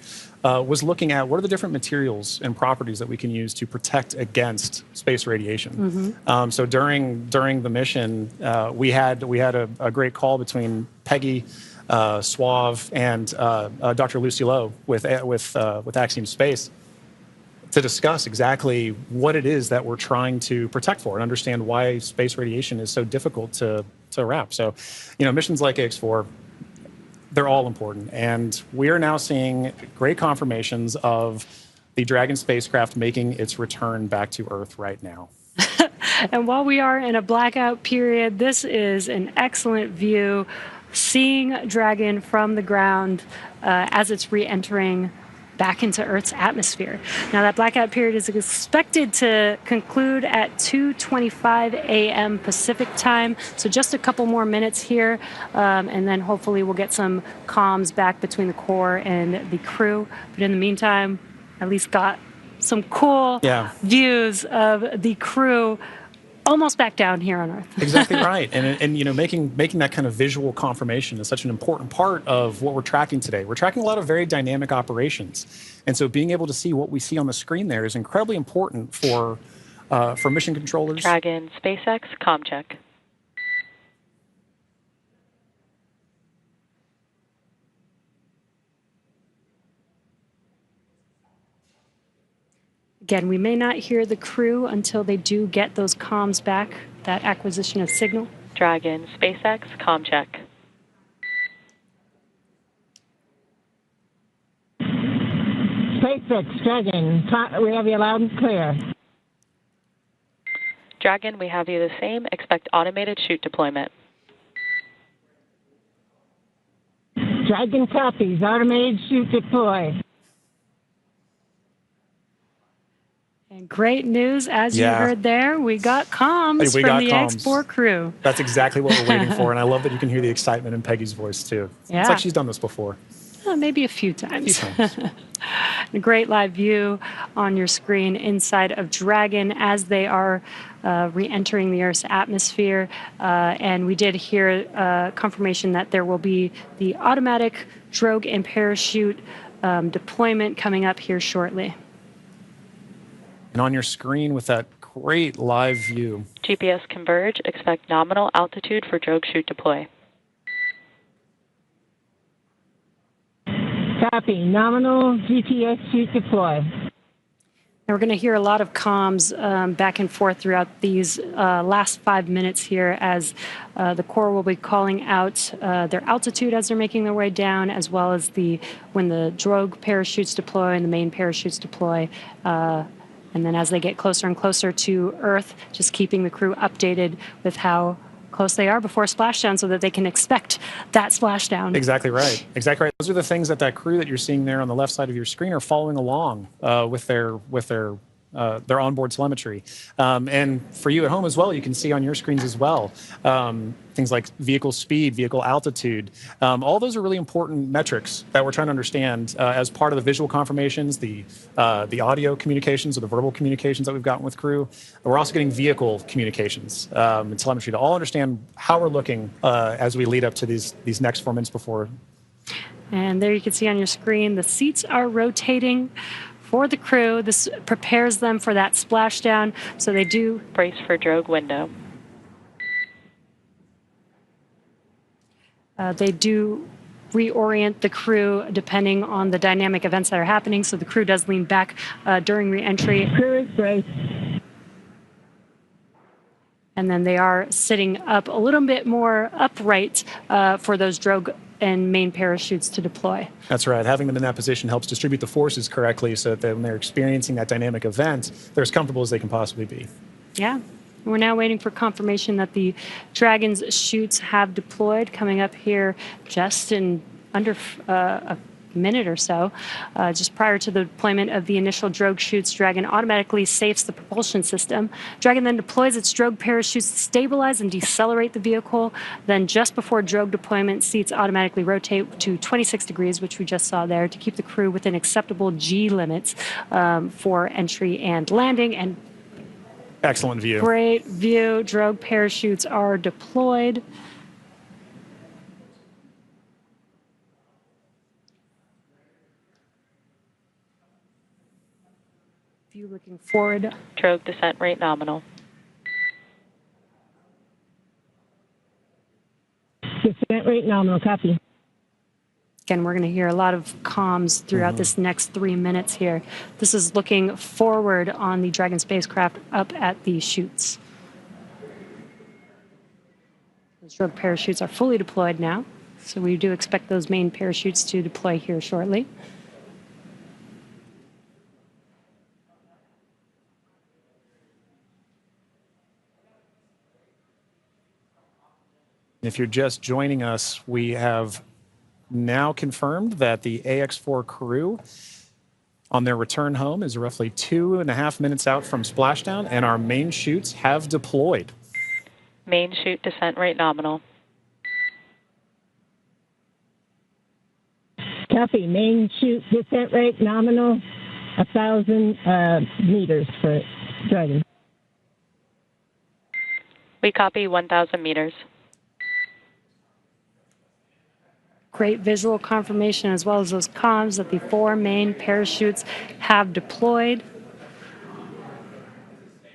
was looking at what are the different materials and properties that we can use to protect against space radiation. So during the mission, we had a great call between Peggy, Sław, and Dr. Lucy Lowe with Axiom Space to discuss exactly what it is that we're trying to protect for and understand why space radiation is so difficult to wrap. So, missions like Ax-4, they're all important. And we are now seeing great confirmations of the Dragon spacecraft making its return back to Earth right now. And while we are in a blackout period, this is an excellent view, seeing Dragon from the ground as it's re-entering back into Earth's atmosphere. Now, that blackout period is expected to conclude at 2:25 a.m. Pacific time, so just a couple more minutes here, and then hopefully we'll get some comms back between the core and the crew. But in the meantime, at least got some cool views of the crew almost back down here on Earth. Exactly right. And making that kind of visual confirmation is such an important part of what we're tracking today. We're tracking a lot of very dynamic operations. And so being able to see what we see on the screen there is incredibly important for mission controllers. Dragon, SpaceX, comm check. Again, we may not hear the crew until they do get those comms back, that acquisition of signal. Dragon, SpaceX, comm check. SpaceX Dragon, we have you loud and clear. Dragon, we have you the same. Expect automated chute deployment. Dragon copies, automated chute deploy. And great news, as you heard there, we got comms from the Ax-4 crew. That's exactly what we're waiting for, and I love that you can hear the excitement in Peggy's voice, too. Yeah. It's like she's done this before. Maybe a few times. A great live view on your screen inside of Dragon as they are re-entering the Earth's atmosphere. And we did hear confirmation that there will be the automatic drogue and parachute deployment coming up here shortly. And on your screen with that great live view. GPS converge. Expect nominal altitude for drogue chute deploy. Copy. Nominal GPS chute deploy. And we're going to hear a lot of comms back and forth throughout these last 5 minutes here as the core will be calling out their altitude as they're making their way down, as well as when the drogue parachutes deploy and the main parachutes deploy. And then as they get closer and closer to Earth, just keeping the crew updated with how close they are before splashdown so that they can expect that splashdown. Exactly right. Exactly right. Those are the things that crew that you're seeing there on the left side of your screen are following along with their onboard telemetry. And for you at home as well, you can see on your screens as well things like vehicle speed, vehicle altitude. All those are really important metrics that we're trying to understand as part of the visual confirmations, the audio communications or the verbal communications that we've gotten with crew. We're also getting vehicle communications and telemetry to all understand how we're looking as we lead up to these next 4 minutes before. And there you can see on your screen, the seats are rotating for the crew. This prepares them for that splashdown, so they do brace for drogue window. They do reorient the crew depending on the dynamic events that are happening, so the crew does lean back during re-entry. Crew is braced. And then they are sitting up a little bit more upright for those drogue and main parachutes to deploy. That's right. Having them in that position helps distribute the forces correctly so that when they're experiencing that dynamic event, they're as comfortable as they can possibly be. Yeah. We're now waiting for confirmation that the Dragon's chutes have deployed, coming up here just in under a minute or so. Just prior to the deployment of the initial drogue chutes, Dragon automatically safes the propulsion system. Dragon then deploys its drogue parachutes to stabilize and decelerate the vehicle. Then just before drogue deployment, seats automatically rotate to 26 degrees, which we just saw there, to keep the crew within acceptable G limits for entry and landing. And excellent view. Great view. Drogue parachutes are deployed. View looking forward. Drogue descent rate nominal. Descent rate nominal, copy. Again, we're going to hear a lot of comms throughout this next 3 minutes here. This is looking forward on the Dragon spacecraft up at the chutes. Those drogue parachutes are fully deployed now, so we do expect those main parachutes to deploy here shortly. If you're just joining us, we have now confirmed that the Ax-4 crew on their return home is roughly 2.5 minutes out from splashdown, and our main chutes have deployed. Main chute descent rate nominal. Copy. Main chute descent rate nominal, 1,000 meters for Dragon. We copy 1,000 meters. Great visual confirmation as well as those comms that the 4 main parachutes have deployed.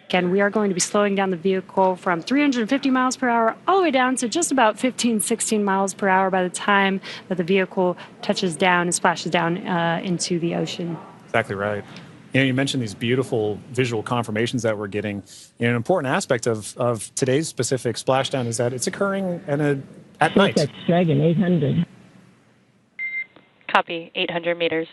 Again, we are going to be slowing down the vehicle from 350 miles per hour all the way down to just about 15, 16 miles per hour by the time that the vehicle touches down and splashes down into the ocean. Exactly right. You mentioned these beautiful visual confirmations that we're getting. An important aspect of today's specific splashdown is that it's occurring at night. SpaceX Dragon 800. Copy 800 meters.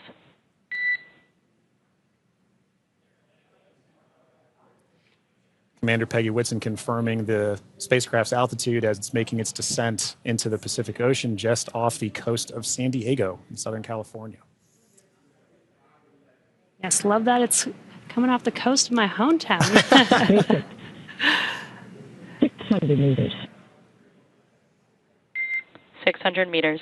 Commander Peggy Whitson confirming the spacecraft's altitude as it's making its descent into the Pacific Ocean just off the coast of San Diego in Southern California. Yes, love that it's coming off the coast of my hometown. 600 meters. 600 meters.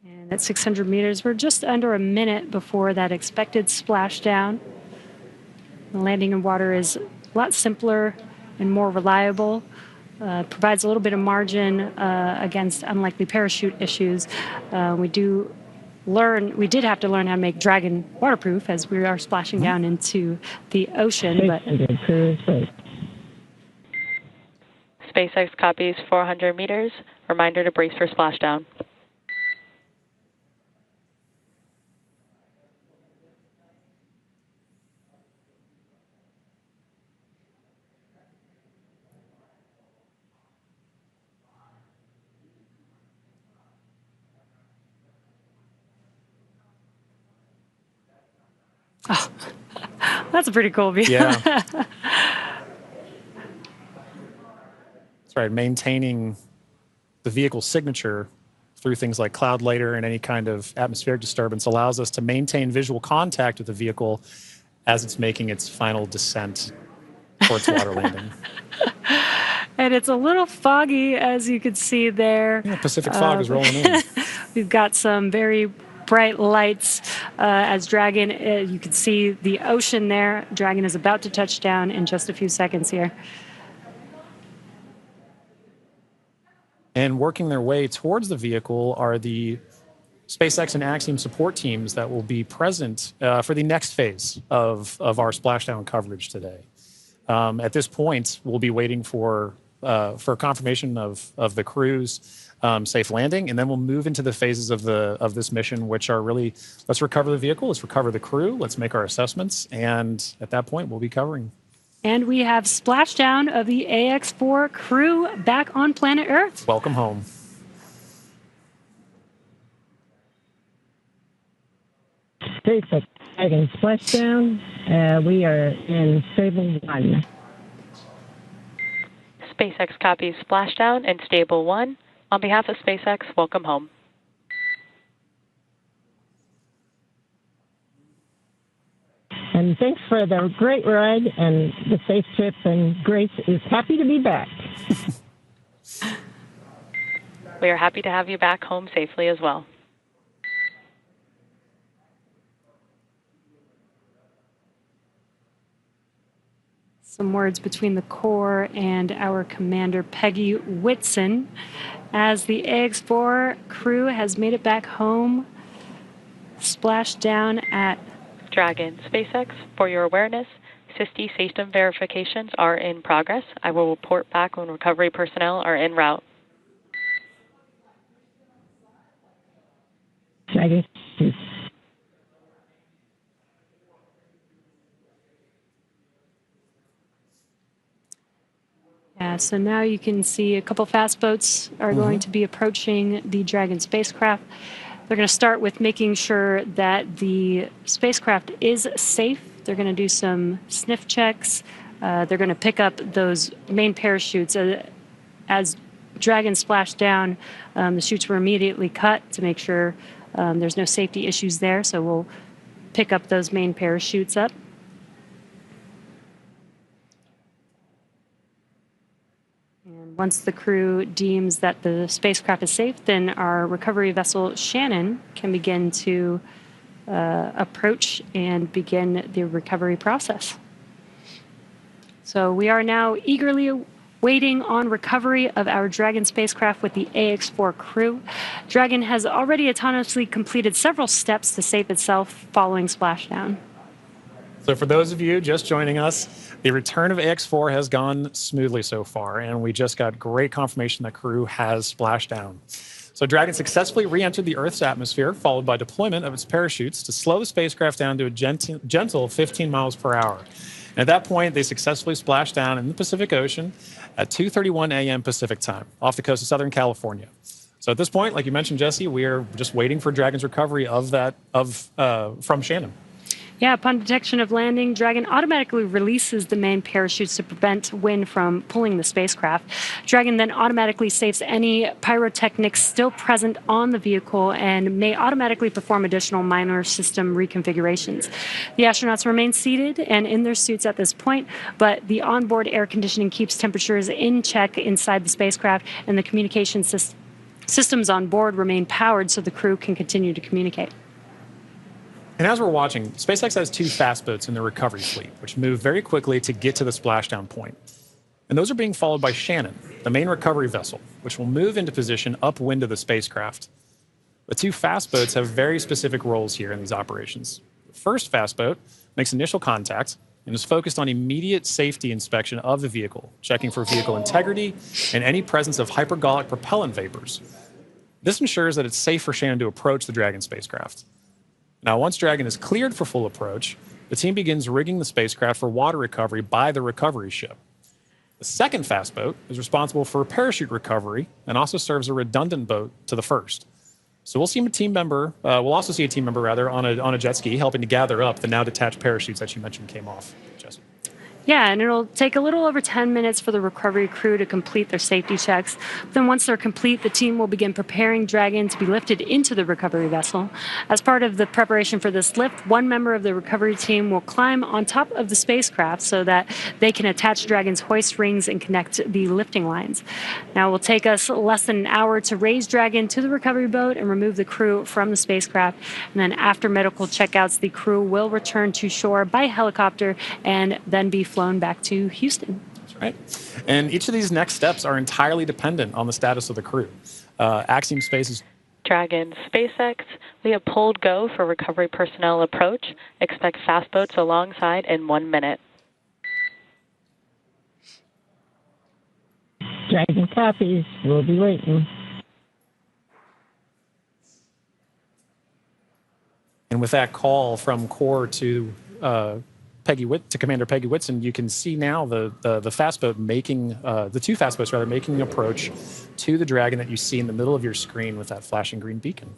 And at 600 meters, we're just under a minute before that expected splashdown. The landing in water is a lot simpler and more reliable. Provides a little bit of margin against unlikely parachute issues. We did have to learn how to make Dragon waterproof as we are splashing down into the ocean. But SpaceX copies 400 meters. Reminder to brace for splashdown. Oh, that's a pretty cool view. Yeah. That's right. Maintaining the vehicle's signature through things like cloud lighter and any kind of atmospheric disturbance allows us to maintain visual contact with the vehicle as it's making its final descent towards water landing. And it's a little foggy, as you can see there. Yeah, Pacific fog is rolling in. We've got some very bright lights as Dragon, you can see the ocean there. Dragon is about to touch down in just a few seconds here. And working their way towards the vehicle are the SpaceX and Axiom support teams that will be present for the next phase of our splashdown coverage today. At this point, we'll be waiting for confirmation of the crew's safe landing, and then we'll move into the phases of this mission, which are really, let's recover the vehicle, let's recover the crew, let's make our assessments, and at that point, we'll be covering. And we have splashdown of the Ax-4 crew back on planet Earth. Welcome home. SpaceX Dragon splashdown. We are in stable 1. SpaceX copies splashdown in stable 1. On behalf of SpaceX, welcome home. And thanks for the great ride and the safe trip. And Grace is happy to be back. We are happy to have you back home safely as well. Some words between the core and our commander, Peggy Whitson, as the Ax-4 crew has made it back home, splashed down at Dragon. SpaceX, for your awareness, SISTI system verifications are in progress. I will report back when recovery personnel are en route. Dragon. Yeah, so now you can see a couple fast boats are going to be approaching the Dragon spacecraft. They're going to start with making sure that the spacecraft is safe. They're going to do some sniff checks. They're going to pick up those main parachutes. As Dragon splashed down, the chutes were immediately cut to make sure there's no safety issues there. So we'll pick up those main parachutes up. And once the crew deems that the spacecraft is safe, then our recovery vessel Shannon can begin to approach and begin the recovery process. So we are now eagerly waiting on recovery of our Dragon spacecraft with the Ax-4 crew. Dragon has already autonomously completed several steps to save itself following splashdown. So for those of you just joining us, the return of Ax-4 has gone smoothly so far, and we just got great confirmation that crew has splashed down. So Dragon successfully re-entered the Earth's atmosphere, followed by deployment of its parachutes to slow the spacecraft down to a gentle 15 miles per hour. And at that point, they successfully splashed down in the Pacific Ocean at 2:31 a.m. Pacific time, off the coast of Southern California. So at this point, like you mentioned, Jesse, we are just waiting for Dragon's recovery from Shannon. Yeah, upon detection of landing, Dragon automatically releases the main parachutes to prevent wind from pulling the spacecraft. Dragon then automatically saves any pyrotechnics still present on the vehicle and may automatically perform additional minor system reconfigurations. The astronauts remain seated and in their suits at this point, but the onboard air conditioning keeps temperatures in check inside the spacecraft, and the communication systems on board remain powered so the crew can continue to communicate. And as we're watching, SpaceX has 2 fast boats in the recovery fleet, which move very quickly to get to the splashdown point. And those are being followed by Shannon, the main recovery vessel, which will move into position upwind of the spacecraft. The 2 fast boats have very specific roles here in these operations. The first fast boat makes initial contact and is focused on immediate safety inspection of the vehicle, checking for vehicle integrity and any presence of hypergolic propellant vapors. This ensures that it's safe for Shannon to approach the Dragon spacecraft. Now, once Dragon is cleared for full approach, the team begins rigging the spacecraft for water recovery by the recovery ship. The second fast boat is responsible for parachute recovery and also serves a redundant boat to the first. So we'll see a team member, we'll also see a team member rather on a jet ski helping to gather up the now detached parachutes that you mentioned came off, Jesse. Yeah, and it'll take a little over 10 minutes for the recovery crew to complete their safety checks. Then once they're complete, the team will begin preparing Dragon to be lifted into the recovery vessel. As part of the preparation for this lift, one member of the recovery team will climb on top of the spacecraft so that they can attach Dragon's hoist rings and connect the lifting lines. Now, it will take us less than an hour to raise Dragon to the recovery boat and remove the crew from the spacecraft. And then after medical checkouts, the crew will return to shore by helicopter and then be flown back to Houston. That's right. And each of these next steps are entirely dependent on the status of the crew. Axiom Space is Dragon, SpaceX, we have pulled go for recovery personnel approach. Expect fast boats alongside in 1 minute. Dragon copies. We'll be waiting. And with that call from core to Commander Peggy Whitson, you can see now the fast boat making the 2 fast boats rather making an approach to the Dragon that you see in the middle of your screen with that flashing green beacon.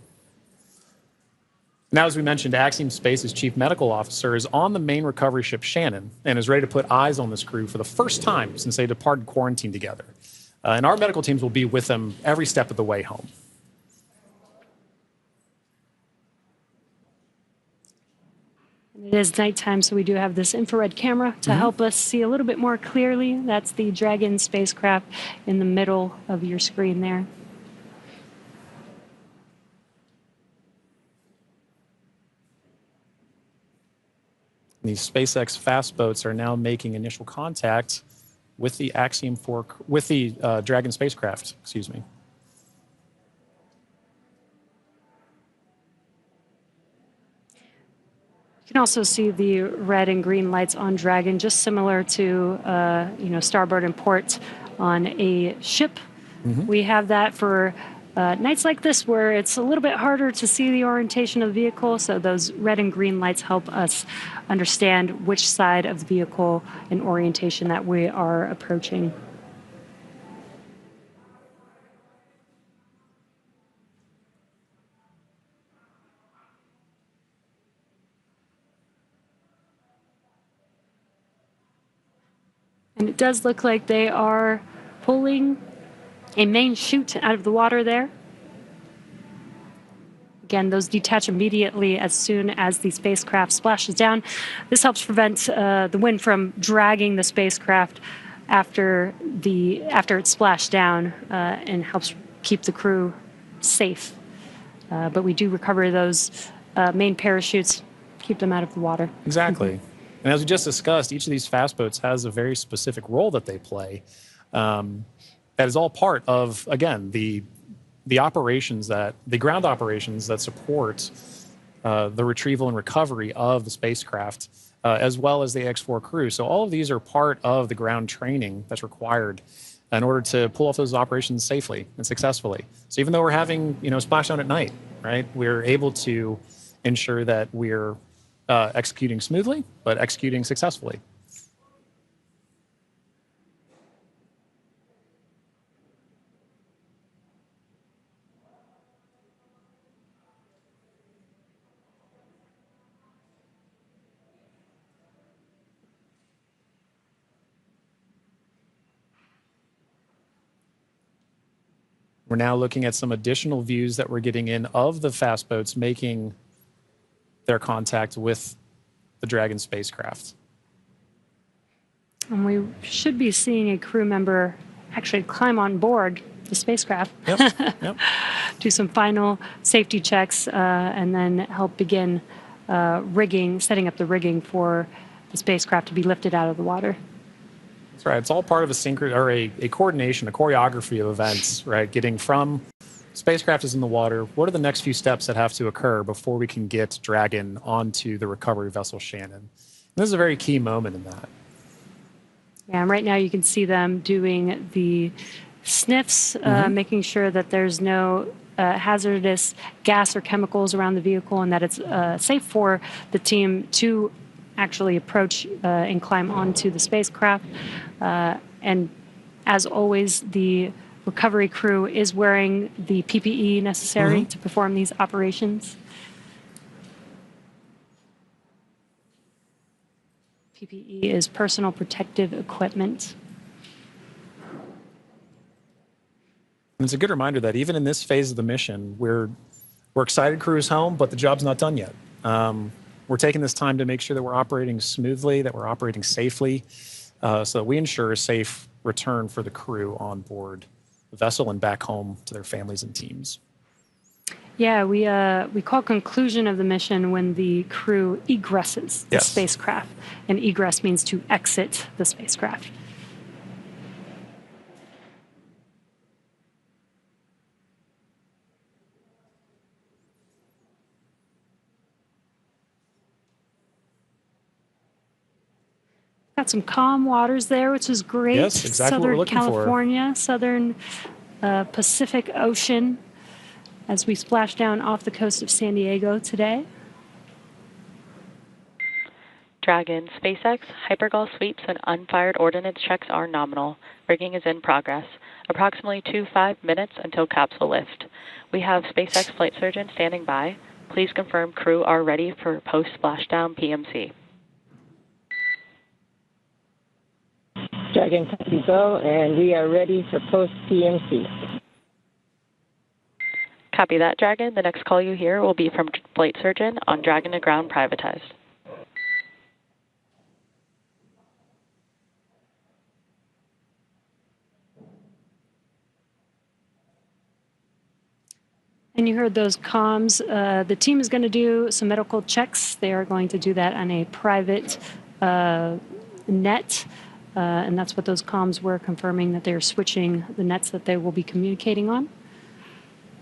Now, as we mentioned, Axiom Space's chief medical officer is on the main recovery ship Shannon and is ready to put eyes on this crew for the first time since they departed quarantine together. And our medical teams will be with them every step of the way home. It is nighttime, so we do have this infrared camera to help us see a little bit more clearly. That's the Dragon spacecraft in the middle of your screen there. These SpaceX fast boats are now making initial contact with the Axiom 4, with the Dragon spacecraft, excuse me. You can also see the red and green lights on Dragon, just similar to starboard and port on a ship. We have that for nights like this where it's a little bit harder to see the orientation of the vehicle, so those red and green lights help us understand which side of the vehicle and orientation that we are approaching. And it does look like they are pulling a main chute out of the water there. Again, those detach immediately as soon as the spacecraft splashes down. This helps prevent the wind from dragging the spacecraft after it's splashed down, and helps keep the crew safe. But we do recover those main parachutes, keep them out of the water. Exactly. And as we just discussed, each of these fast boats has a very specific role that they play. That is all part of, again, the ground operations that support the retrieval and recovery of the spacecraft, as well as the Ax-4 crew. So all of these are part of the ground training that's required in order to pull off those operations safely and successfully. So even though we're having, splashdown at night, right, we're able to ensure that we're executing smoothly, but executing successfully. We're now looking at some additional views that we're getting in of the fast boats making their contact with the Dragon spacecraft. And we should be seeing a crew member actually climb on board the spacecraft, Yep. do some final safety checks, and then help begin setting up the rigging for the spacecraft to be lifted out of the water. That's right. It's all part of a coordination, a choreography of events, right? Getting from spacecraft is in the water. What are the next few steps that have to occur before we can get Dragon onto the recovery vessel Shannon? And this is a very key moment in that. Yeah, and right now you can see them doing the sniffs, making sure that there's no hazardous gas or chemicals around the vehicle, and that it's safe for the team to actually approach and climb onto the spacecraft. And as always, the recovery crew is wearing the PPE necessary to perform these operations. PPE is personal protective equipment. And it's a good reminder that even in this phase of the mission, we're excited crew is home, but the job's not done yet. We're taking this time to make sure that we're operating smoothly, that we're operating safely, so that we ensure a safe return for the crew on board the vessel and back home to their families and teams. Yeah, we call conclusion of the mission when the crew egresses the spacecraft, and egress means to exit the spacecraft. Got some calm waters there, which is great. Yes, exactly what we're looking Southern California, Southern Pacific Ocean, as we splash down off the coast of San Diego today. Dragon, SpaceX, hypergol sweeps, and unfired ordnance checks are nominal. Rigging is in progress. Approximately 5 minutes until capsule lift. We have SpaceX flight surgeon standing by. Please confirm crew are ready for post-splashdown PMC. Dragon copy go, and we are ready for post-PMC. Copy that, Dragon. The next call you hear will be from flight surgeon on Dragon to ground privatized. And you heard those comms. The team is going to do some medical checks. They are going to do that on a private net. And that's what those comms were, confirming that they're switching the nets that they will be communicating on.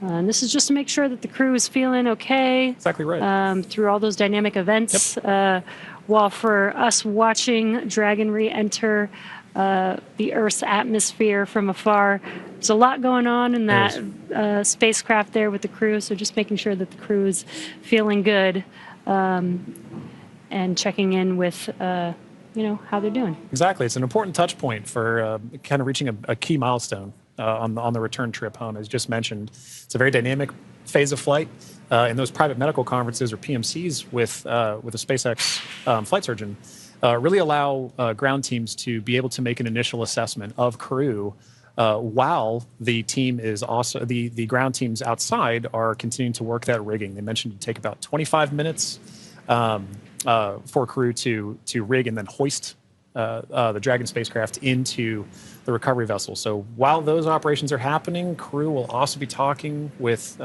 And this is just to make sure that the crew is feeling okay. Exactly right. Through all those dynamic events. Yep. While for us watching Dragon re-enter the Earth's atmosphere from afar, there's a lot going on in that spacecraft there with the crew. So just making sure that the crew is feeling good and checking in with how they're doing. Exactly. It's an important touch point for kind of reaching a key milestone on the return trip home. As just mentioned, it's a very dynamic phase of flight. In those private medical conferences or PMCs with a SpaceX flight surgeon, really allow ground teams to be able to make an initial assessment of crew while the team is also the ground teams outside are continuing to work that rigging. They mentioned it take about 25 minutes for crew to rig and then hoist the Dragon spacecraft into the recovery vessel. So while those operations are happening, crew will also be talking with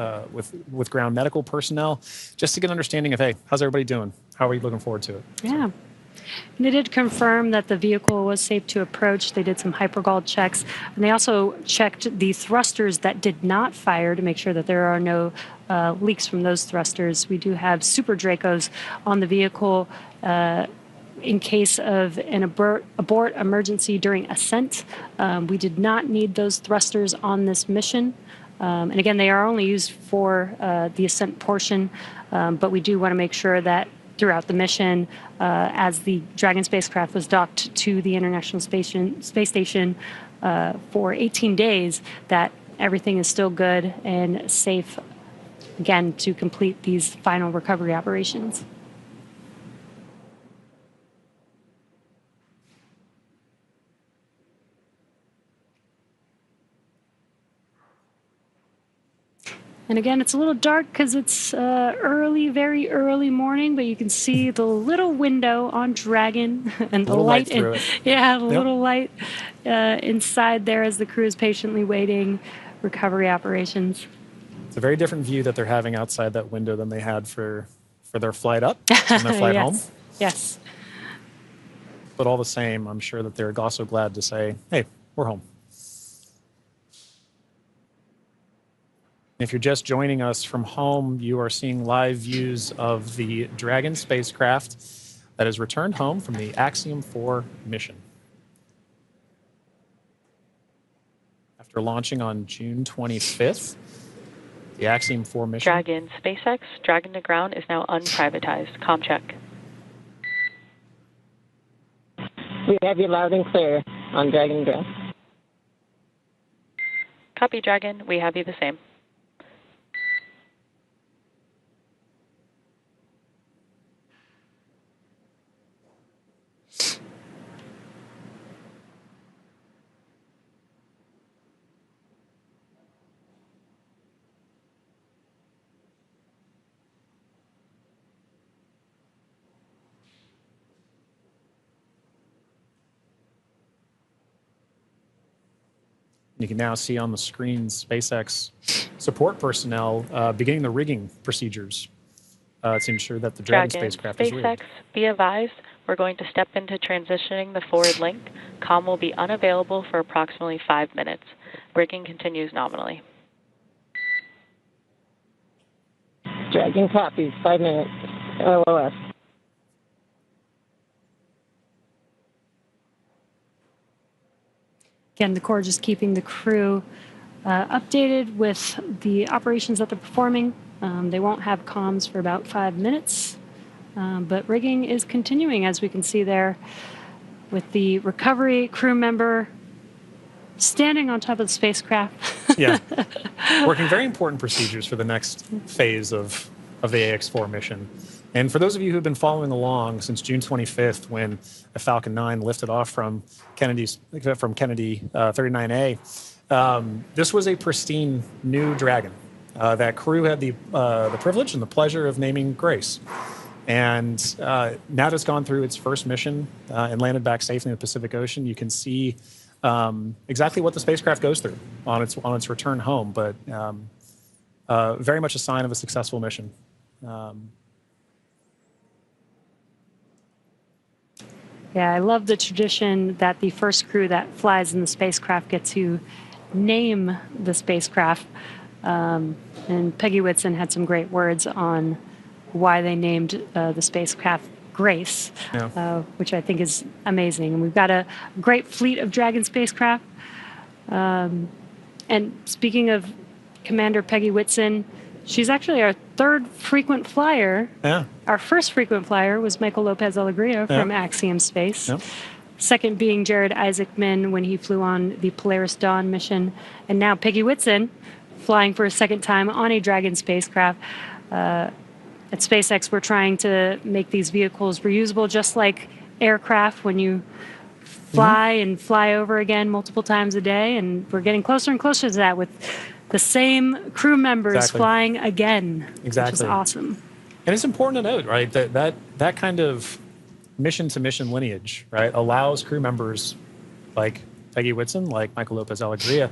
ground medical personnel just to get an understanding of, hey, how's everybody doing? How are you looking forward to it? Yeah. And they did confirm that the vehicle was safe to approach. They did some hypergol checks. And they also checked the thrusters that did not fire to make sure that there are no leaks from those thrusters. We do have Super Dracos on the vehicle in case of an abort emergency during ascent. We did not need those thrusters on this mission. And again, they are only used for the ascent portion, but we do want to make sure that throughout the mission, as the Dragon spacecraft was docked to the International Space Station for 18 days, that everything is still good and safe, again, to complete these final recovery operations. And again, it's a little dark because it's very early morning, but you can see the little window on Dragon and the light. Little light inside there as the crew is patiently waiting recovery operations. It's a very different view that they're having outside that window than they had for their flight up and their flight home. Yes. But all the same, I'm sure that they're also glad to say, hey, we're home. If you're just joining us from home, you are seeing live views of the Dragon spacecraft that has returned home from the Axiom 4 mission. After launching on June 25th, the Axiom 4 mission... Dragon SpaceX Dragon to ground is now unprivatized. Com check. We have you loud and clear on Dragon ground. Copy, Dragon. We have you the same. You can now see on the screen SpaceX support personnel beginning the rigging procedures to ensure that the Dragon spacecraft is rigged. SpaceX, be advised, we're going to step into transitioning the forward link. COM will be unavailable for approximately 5 minutes. Rigging continues nominally. Dragon copies, 5 minutes. LOS. Again, the Corps just keeping the crew updated with the operations that they're performing. They won't have comms for about 5 minutes, but rigging is continuing, as we can see there, with the recovery crew member standing on top of the spacecraft. Yeah, working very important procedures for the next phase of the Ax-4 mission. And for those of you who've been following along since June 25th, when a Falcon 9 lifted off from Kennedy 39A, this was a pristine new Dragon. That crew had the privilege and the pleasure of naming Grace. And now that it's gone through its first mission and landed back safely in the Pacific Ocean, you can see exactly what the spacecraft goes through on its return home. But very much a sign of a successful mission. Yeah, I love the tradition that the first crew that flies in the spacecraft get to name the spacecraft. And Peggy Whitson had some great words on why they named the spacecraft Grace, which I think is amazing. And we've got a great fleet of Dragon spacecraft. And speaking of Commander Peggy Whitson, she's actually our third frequent flyer. Yeah. Our first frequent flyer was Michael Lopez Alegria from Axiom Space. Yeah. Second being Jared Isaacman when he flew on the Polaris Dawn mission. And now Peggy Whitson flying for a second time on a Dragon spacecraft. At SpaceX, we're trying to make these vehicles reusable, just like aircraft when you fly and fly over again multiple times a day. And we're getting closer and closer to that with the same crew members flying again, which is awesome. And it's important to note, right, that kind of mission-to-mission lineage, right, allows crew members like Peggy Whitson, like Michael Lopez Alegria,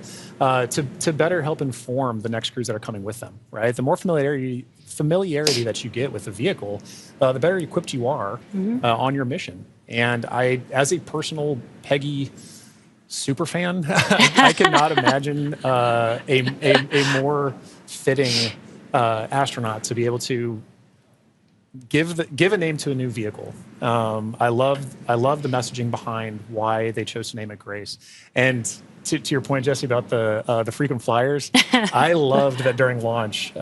to better help inform the next crews that are coming with them, right? The more familiarity that you get with the vehicle, the better equipped you are on your mission. And I, as a personal Peggy super fan, I cannot imagine a more fitting astronaut to be able to give a name to a new vehicle. I love the messaging behind why they chose to name it Grace. And to your point, Jesse, about the frequent flyers, I loved that during launch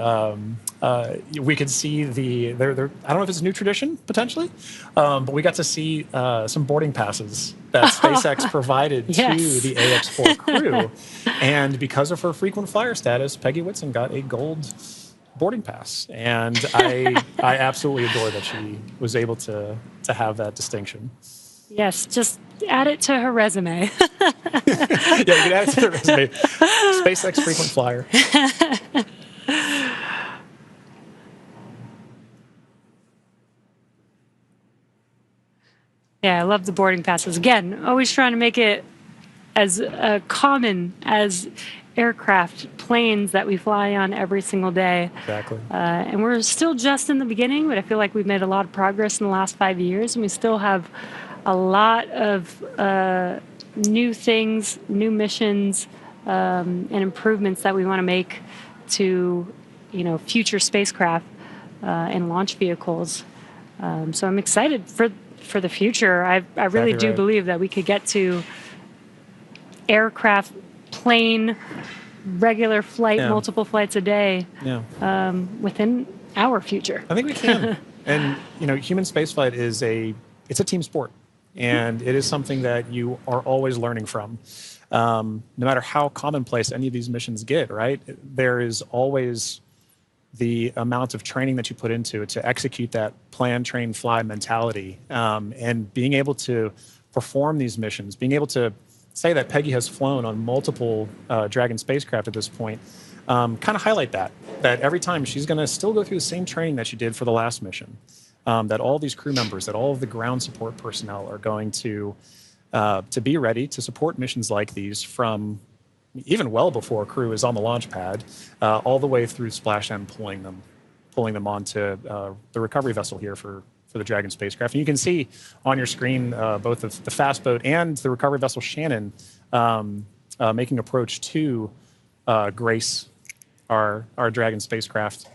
we could see I don't know if it's a new tradition potentially, but we got to see some boarding passes that SpaceX provided to the Ax-4 crew, and because of her frequent flyer status, Peggy Whitson got a gold boarding pass, and I absolutely adore that she was able to have that distinction. Yes, just add it to her resume. Yeah, you can add it to her resume. SpaceX frequent flyer. Yeah, I love the boarding passes. Again, always trying to make it as common as aircraft, planes that we fly on every single day. Exactly. And we're still just in the beginning, but I feel like we've made a lot of progress in the last 5 years, and we still have a lot of new things, new missions, and improvements that we want to make to, future spacecraft and launch vehicles. So I'm excited for the future. I really do believe that we could get to aircraft, plane, regular flight, multiple flights a day within our future. I think we can. And human spaceflight is it's a team sport, and it is something that you are always learning from. No matter how commonplace any of these missions get, right? There is always the amount of training that you put into it to execute that plan, train, fly mentality, and being able to perform these missions, being able to say that Peggy has flown on multiple Dragon spacecraft at this point, kind of highlight that every time she's going to still go through the same training that she did for the last mission, that all these crew members, that all of the ground support personnel are going to be ready to support missions like these from even well before a crew is on the launch pad, all the way through Splashdown, pulling them onto the recovery vessel here for the Dragon spacecraft. And you can see on your screen both the fast boat and the recovery vessel Shannon making approach to Grace, our Dragon spacecraft.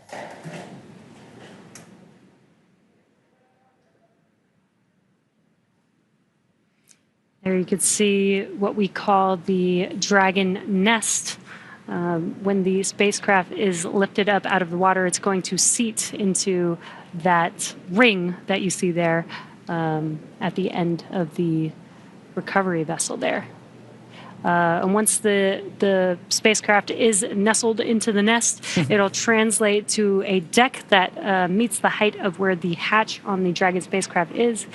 There you could see what we call the Dragon nest. When the spacecraft is lifted up out of the water, it's going to seat into that ring that you see there at the end of the recovery vessel there. And once the spacecraft is nestled into the nest, it'll translate to a deck that meets the height of where the hatch on the Dragon spacecraft is.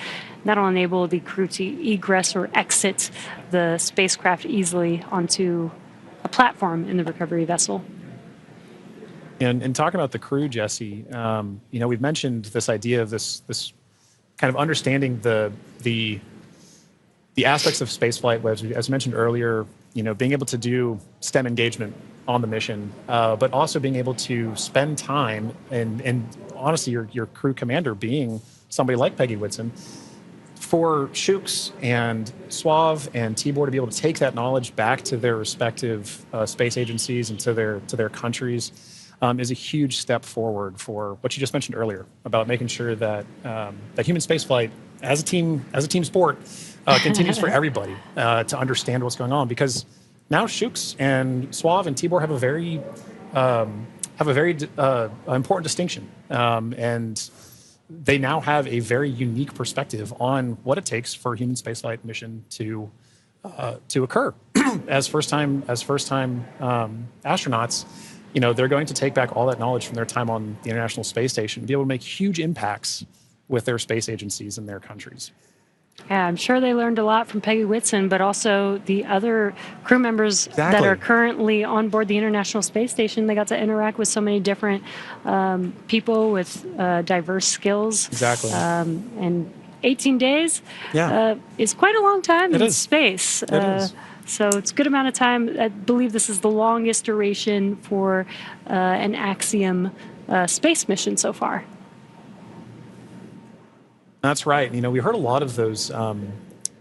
That'll enable the crew to egress or exit the spacecraft easily onto a platform in the recovery vessel. And talking about the crew, Jesse, we've mentioned this idea of this kind of understanding the aspects of spaceflight, as mentioned earlier, being able to do STEM engagement on the mission, but also being able to spend time and honestly, your crew commander being somebody like Peggy Whitson, for Shooks and Sław and Tibor to be able to take that knowledge back to their respective space agencies and to their countries is a huge step forward for what you just mentioned earlier about making sure that that human spaceflight as a team sport continues for everybody to understand what's going on, because now Shooks and Sław and Tibor have a very important distinction, and they now have a very unique perspective on what it takes for a human spaceflight mission to occur. as first time astronauts, they're going to take back all that knowledge from their time on the International Space Station and be able to make huge impacts with their space agencies in their countries. Yeah, I'm sure they learned a lot from Peggy Whitson, but also the other crew members that Exactly. are currently on board the International Space Station. They got to interact with so many different people with diverse skills. Exactly. And 18 days Yeah. is quite a long time It in is. space. It is. So it's a good amount of time. I believe this is the longest duration for an Axiom space mission so far. That's right. We heard a lot of those kind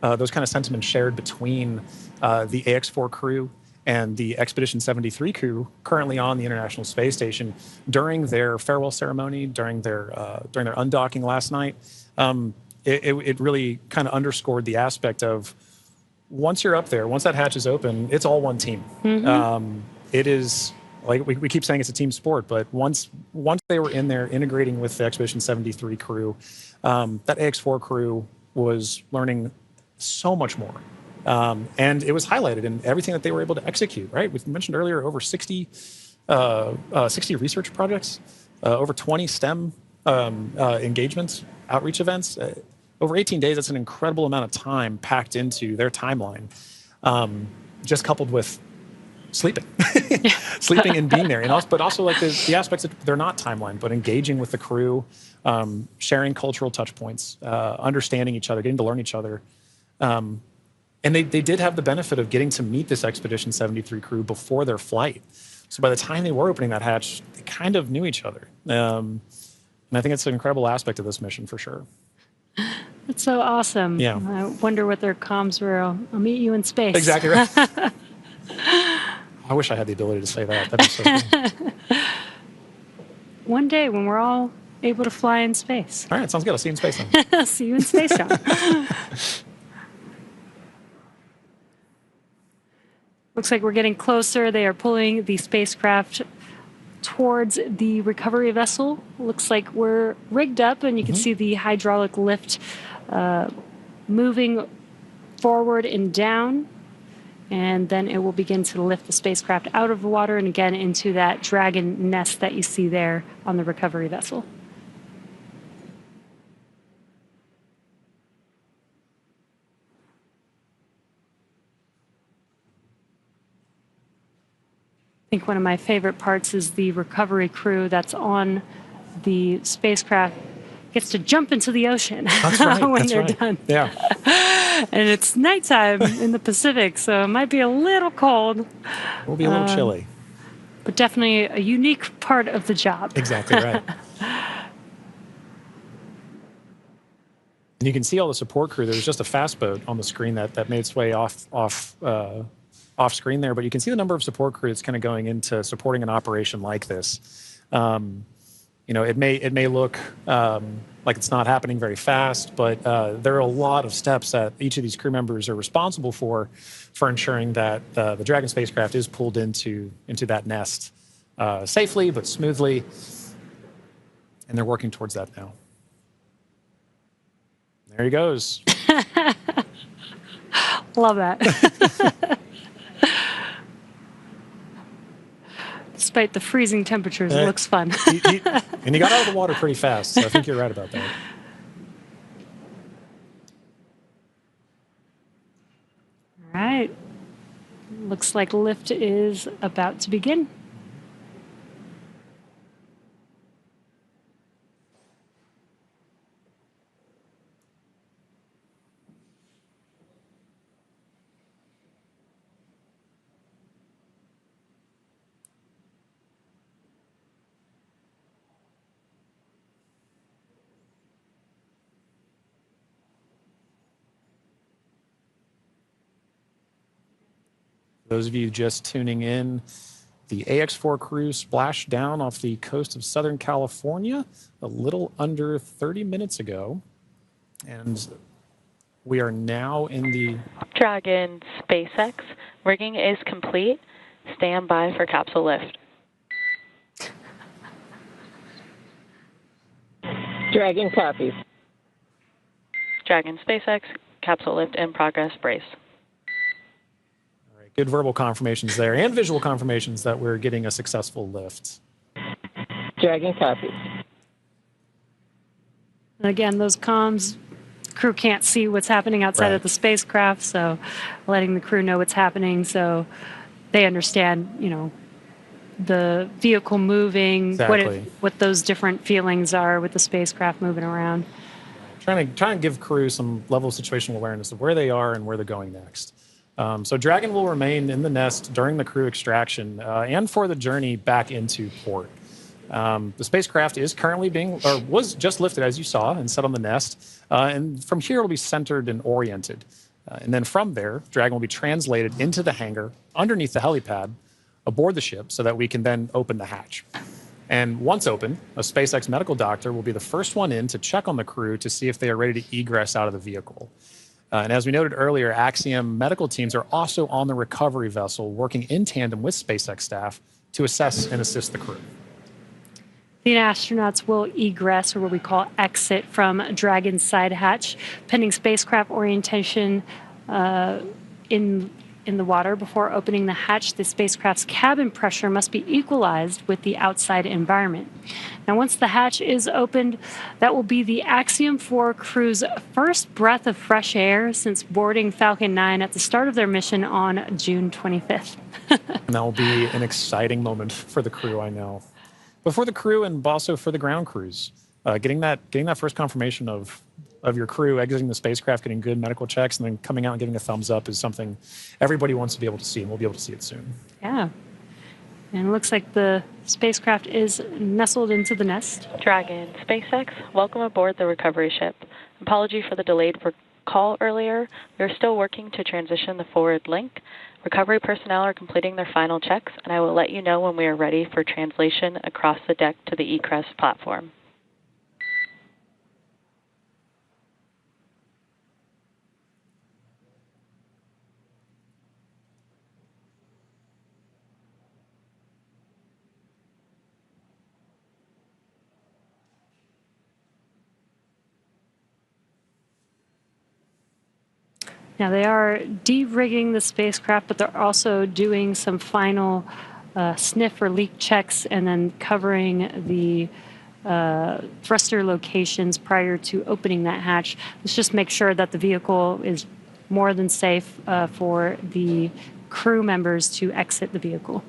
of sentiments shared between the Ax-4 crew and the Expedition 73 crew currently on the International Space Station during their farewell ceremony, during their undocking last night. It really kind of underscored the aspect of once you're up there, once that hatch is open, it's all one team. Mm-hmm. It is. Like we keep saying, it's a team sport, but once they were in there integrating with the Expedition 73 crew, that Ax-4 crew was learning so much more. And it was highlighted in everything that they were able to execute, right? We mentioned earlier over 60 research projects, over 20 STEM engagements, outreach events. Over 18 days, that's an incredible amount of time packed into their timeline, just coupled with sleeping and being there, but also like the aspects that they're not timeline, but engaging with the crew, sharing cultural touch points, understanding each other, getting to learn each other. And they did have the benefit of getting to meet this Expedition 73 crew before their flight. So by the time they were opening that hatch, they kind of knew each other. And I think it's an incredible aspect of this mission for sure. That's so awesome. Yeah. I wonder what their comms were. I'll meet you in space. Exactly right. I wish I had the ability to say that. That'd be so cool. One day when we're all able to fly in space. All right, sounds good. I'll see you in space then. I'll see you in space, John. Looks like we're getting closer. They are pulling the spacecraft towards the recovery vessel. Looks like we're rigged up, and you can see the hydraulic lift moving forward and down. And then it will begin to lift the spacecraft out of the water and again into that Dragon nest that you see there on the recovery vessel. I think one of my favorite parts is the recovery crew that's on the spacecraft gets to jump into the ocean That's right. when they're done. Yeah. And it's nighttime in the Pacific, so it might be a little cold. We'll be a little chilly. But definitely a unique part of the job. Exactly right. And you can see all the support crew. There's just a fast boat on the screen that made its way off screen there, but you can see the number of support crew that's kind of going into supporting an operation like this. It may look like it's not happening very fast, but there are a lot of steps that each of these crew members are responsible for ensuring that the Dragon spacecraft is pulled into that nest safely but smoothly, and they're working towards that now. There he goes. Love that. Despite the freezing temperatures, it looks fun. And he got out of the water pretty fast, so I think you're right about that. All right. Looks like lift is about to begin. Those of you just tuning in, the Ax-4 crew splashed down off the coast of Southern California a little under 30 minutes ago. And we are now in the Dragon SpaceX. Rigging is complete. Stand by for capsule lift. Dragon copies. Dragon SpaceX, capsule lift in progress, brace. All right, good verbal confirmations there and visual confirmations that we're getting a successful lift. Dragon copies. Again, those comms, crew can't see what's happening outside of the spacecraft, so letting the crew know what's happening so they understand, you know, the vehicle moving, Exactly. what those different feelings are with the spacecraft moving around. Trying to give crew some level of situational awareness of where they are and where they're going next. So Dragon will remain in the nest during the crew extraction and for the journey back into port. The spacecraft is currently was just lifted, as you saw, and set on the nest. And from here, it'll be centered and oriented. And then from there, Dragon will be translated into the hangar underneath the helipad aboard the ship so that we can then open the hatch. And once open, a SpaceX medical doctor will be the first one in to check on the crew to see if they are ready to egress out of the vehicle. And as we noted earlier, Axiom medical teams are also on the recovery vessel working in tandem with SpaceX staff to assess and assist the crew. The astronauts will egress, or what we call exit, from Dragon's side hatch, pending spacecraft orientation in the water. Before opening the hatch, the spacecraft's cabin pressure must be equalized with the outside environment. Now, once the hatch is opened, that will be the Axiom 4 crew's first breath of fresh air since boarding Falcon 9 at the start of their mission on June 25th. And that will be an exciting moment for the crew, I know. But for the crew and also for the ground crews, getting that first confirmation of your crew exiting the spacecraft, getting good medical checks, and then coming out and giving a thumbs up is something everybody wants to be able to see, and we'll be able to see it soon. Yeah. And it looks like the spacecraft is nestled into the nest. Dragon SpaceX, welcome aboard the recovery ship. Apology for the delayed call earlier. We are still working to transition the forward link. Recovery personnel are completing their final checks, and I will let you know when we are ready for translation across the deck to the egress platform. Now, they are de-rigging the spacecraft, but they're also doing some final sniff or leak checks and then covering the thruster locations prior to opening that hatch. Let's just make sure that the vehicle is more than safe for the crew members to exit the vehicle.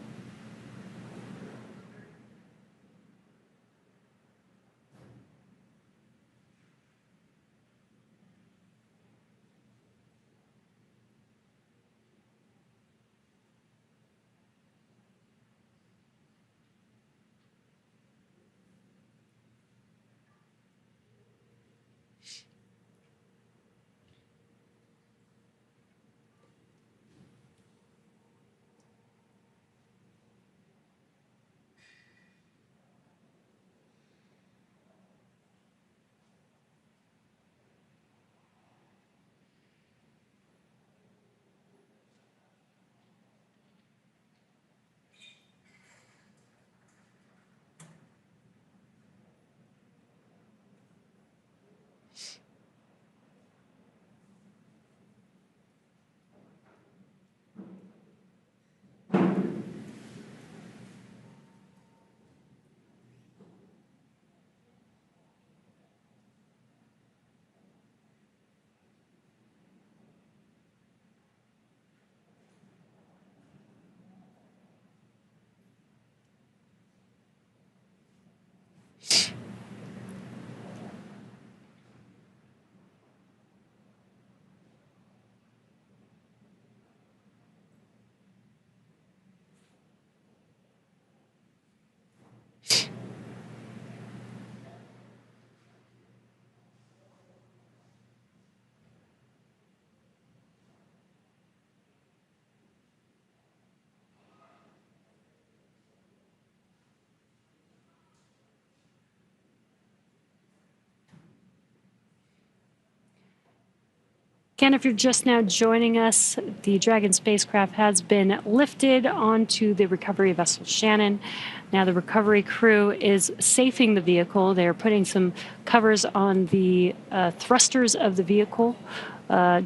Again, if you're just now joining us, the Dragon spacecraft has been lifted onto the recovery vessel Shannon. Now the recovery crew is safing the vehicle. They're putting some covers on the thrusters of the vehicle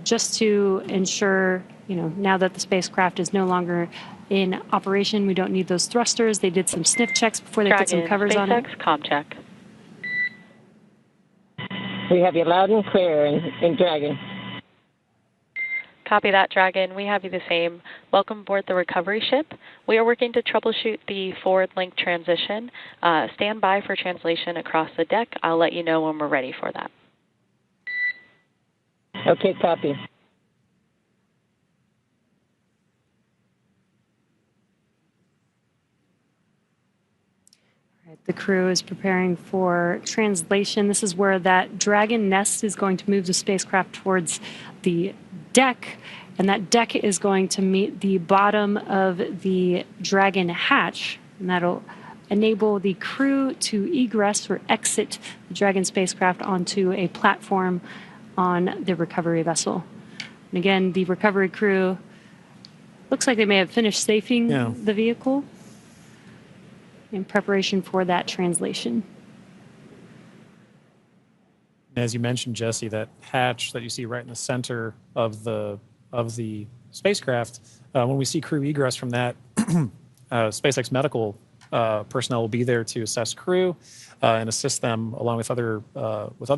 just to ensure, now that the spacecraft is no longer in operation, we don't need those thrusters. They did some sniff checks before they put some covers on it. SpaceX comm check. We have you loud and clear in Dragon. Copy that, Dragon. We have you the same. Welcome aboard the recovery ship. We are working to troubleshoot the forward link transition. Stand by for translation across the deck. I'll let you know when we're ready for that. Okay, copy. The crew is preparing for translation. This is where that Dragon nest is going to move the spacecraft towards the deck, and that deck is going to meet the bottom of the Dragon hatch, and that'll enable the crew to egress or exit the Dragon spacecraft onto a platform on the recovery vessel. And again, the recovery crew looks like they may have finished safing the vehicle in preparation for that translation. As you mentioned, Jesse, that hatch that you see right in the center of the spacecraft, when we see crew egress from that, SpaceX medical personnel will be there to assess crew and assist them along with other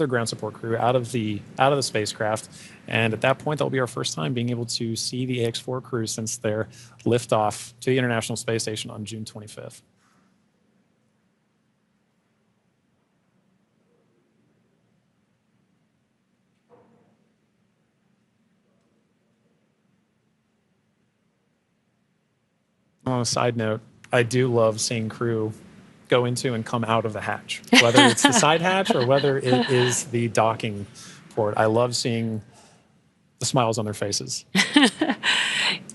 ground support crew out of the spacecraft. And at that point, that will be our first time being able to see the Ax-4 crew since their liftoff to the International Space Station on June 25th. On a side note, I do love seeing crew go into and come out of the hatch, whether it's the side hatch or whether it is the docking port. I love seeing the smiles on their faces.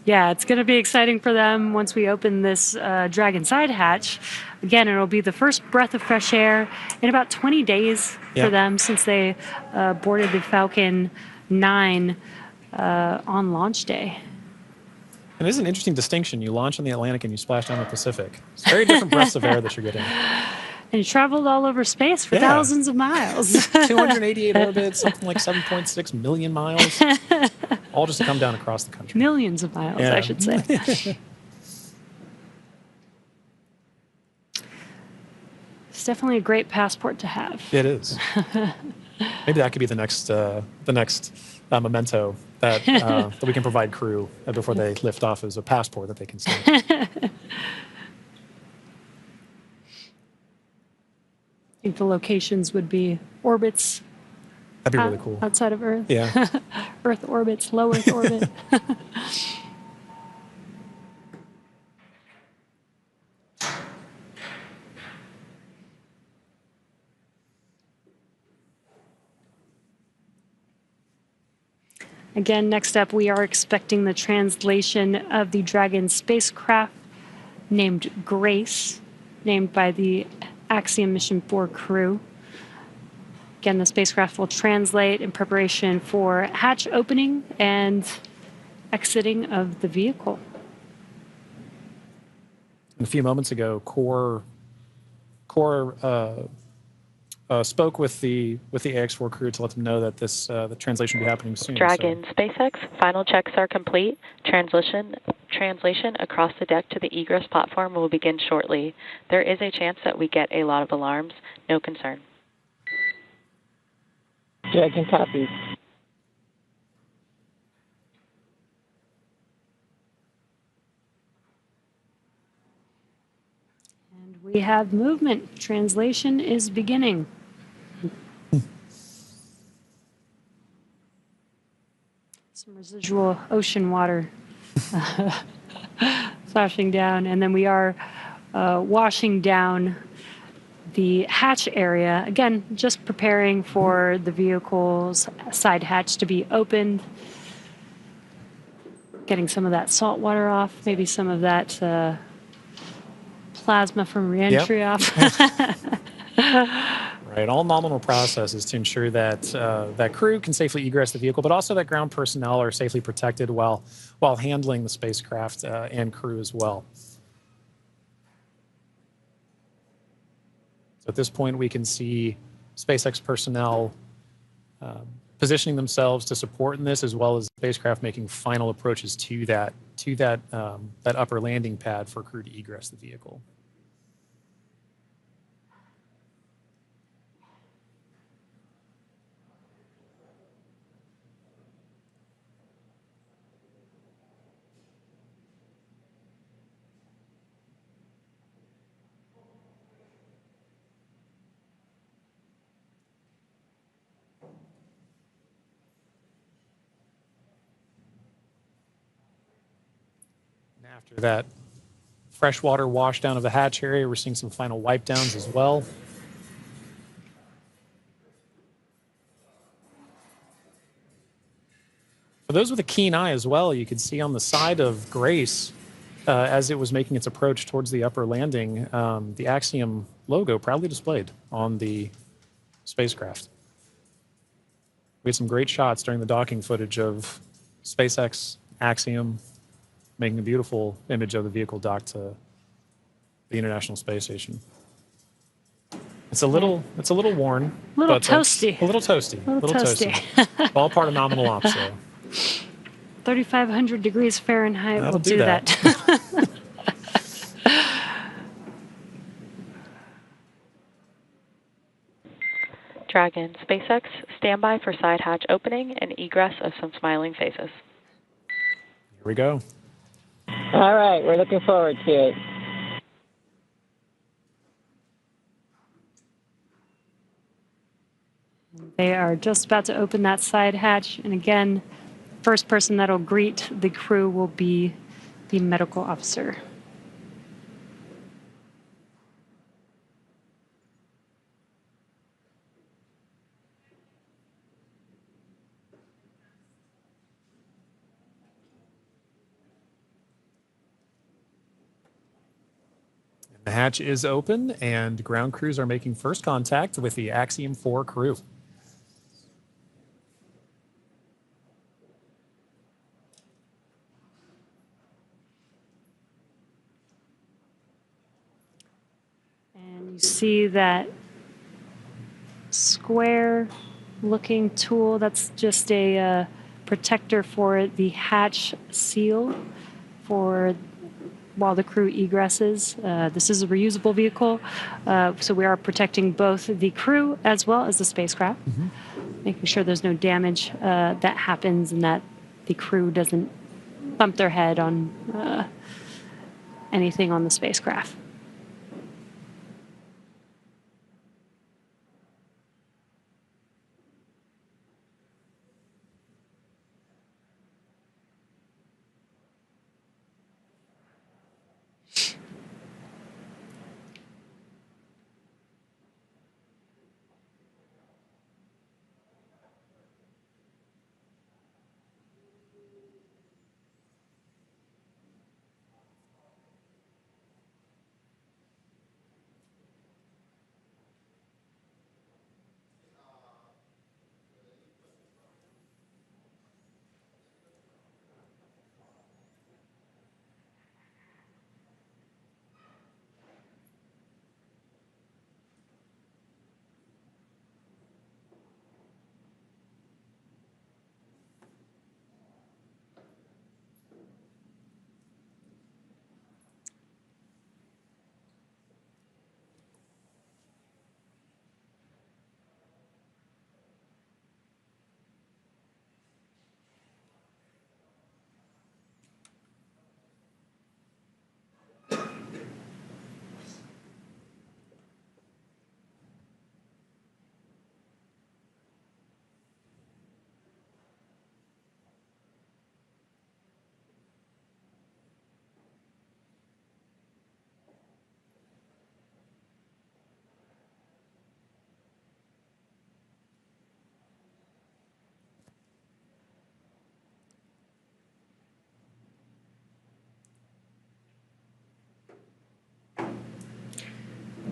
Yeah, it's going to be exciting for them once we open this Dragon side hatch. Again, it'll be the first breath of fresh air in about 20 days for them since they boarded the Falcon 9 on launch day. And it is an interesting distinction. You launch in the Atlantic and you splash down the Pacific. It's very different breaths of air that you're getting. And you traveled all over space for thousands of miles. 288 orbits, something like 7.6 million miles, all just to come down across the country. Millions of miles, I should say. It's definitely a great passport to have. It is. Maybe that could be the next memento that that we can provide crew before they lift off as a passport that they can see. I think the locations would be orbits. That'd be really cool. Outside of Earth. Yeah. Earth orbits, low Earth orbit. Again, next up, we are expecting the translation of the Dragon spacecraft named Grace, named by the Axiom Mission 4 crew. Again, the spacecraft will translate in preparation for hatch opening and exiting of the vehicle. A few moments ago, Core spoke with the Ax-4 crew to let them know that the translation will be happening soon. Dragon, SpaceX, final checks are complete. Translation across the deck to the egress platform will begin shortly. There is a chance that we get a lot of alarms. No concern. Dragon copies. And we have movement. Translation is beginning. Some residual ocean water flashing down, and then we are washing down the hatch area. Again, just preparing for the vehicle's side hatch to be opened. Getting some of that salt water off, maybe some of that plasma from reentry off. Right. Right, all nominal processes to ensure that that crew can safely egress the vehicle, but also that ground personnel are safely protected while handling the spacecraft and crew as well. So at this point, we can see SpaceX personnel positioning themselves to support in this, as well as the spacecraft making final approaches to that upper landing pad for crew to egress the vehicle. After that freshwater washdown of the hatch area, we're seeing some final wipe downs as well. For those with a keen eye as well, you could see on the side of Grace, as it was making its approach towards the upper landing, the Axiom logo proudly displayed on the spacecraft. We had some great shots during the docking footage of SpaceX, Axiom, making a beautiful image of the vehicle docked to the International Space Station. It's a little worn, but toasty. A little toasty. A little toasty. All part of nominal ops, though. 3,500 degrees Fahrenheit will do that. Dragon, SpaceX, standby for side hatch opening and egress of some smiling faces. Here we go. All right, we're looking forward to it. They are just about to open that side hatch. And again, first person that'll greet the crew will be the medical officer. The hatch is open, and ground crews are making first contact with the Axiom 4 crew. And you see that square looking tool, that's just a protector for the hatch seal for while the crew egresses. This is a reusable vehicle, so we are protecting both the crew as well as the spacecraft, making sure there's no damage that happens and that the crew doesn't bump their head on anything on the spacecraft.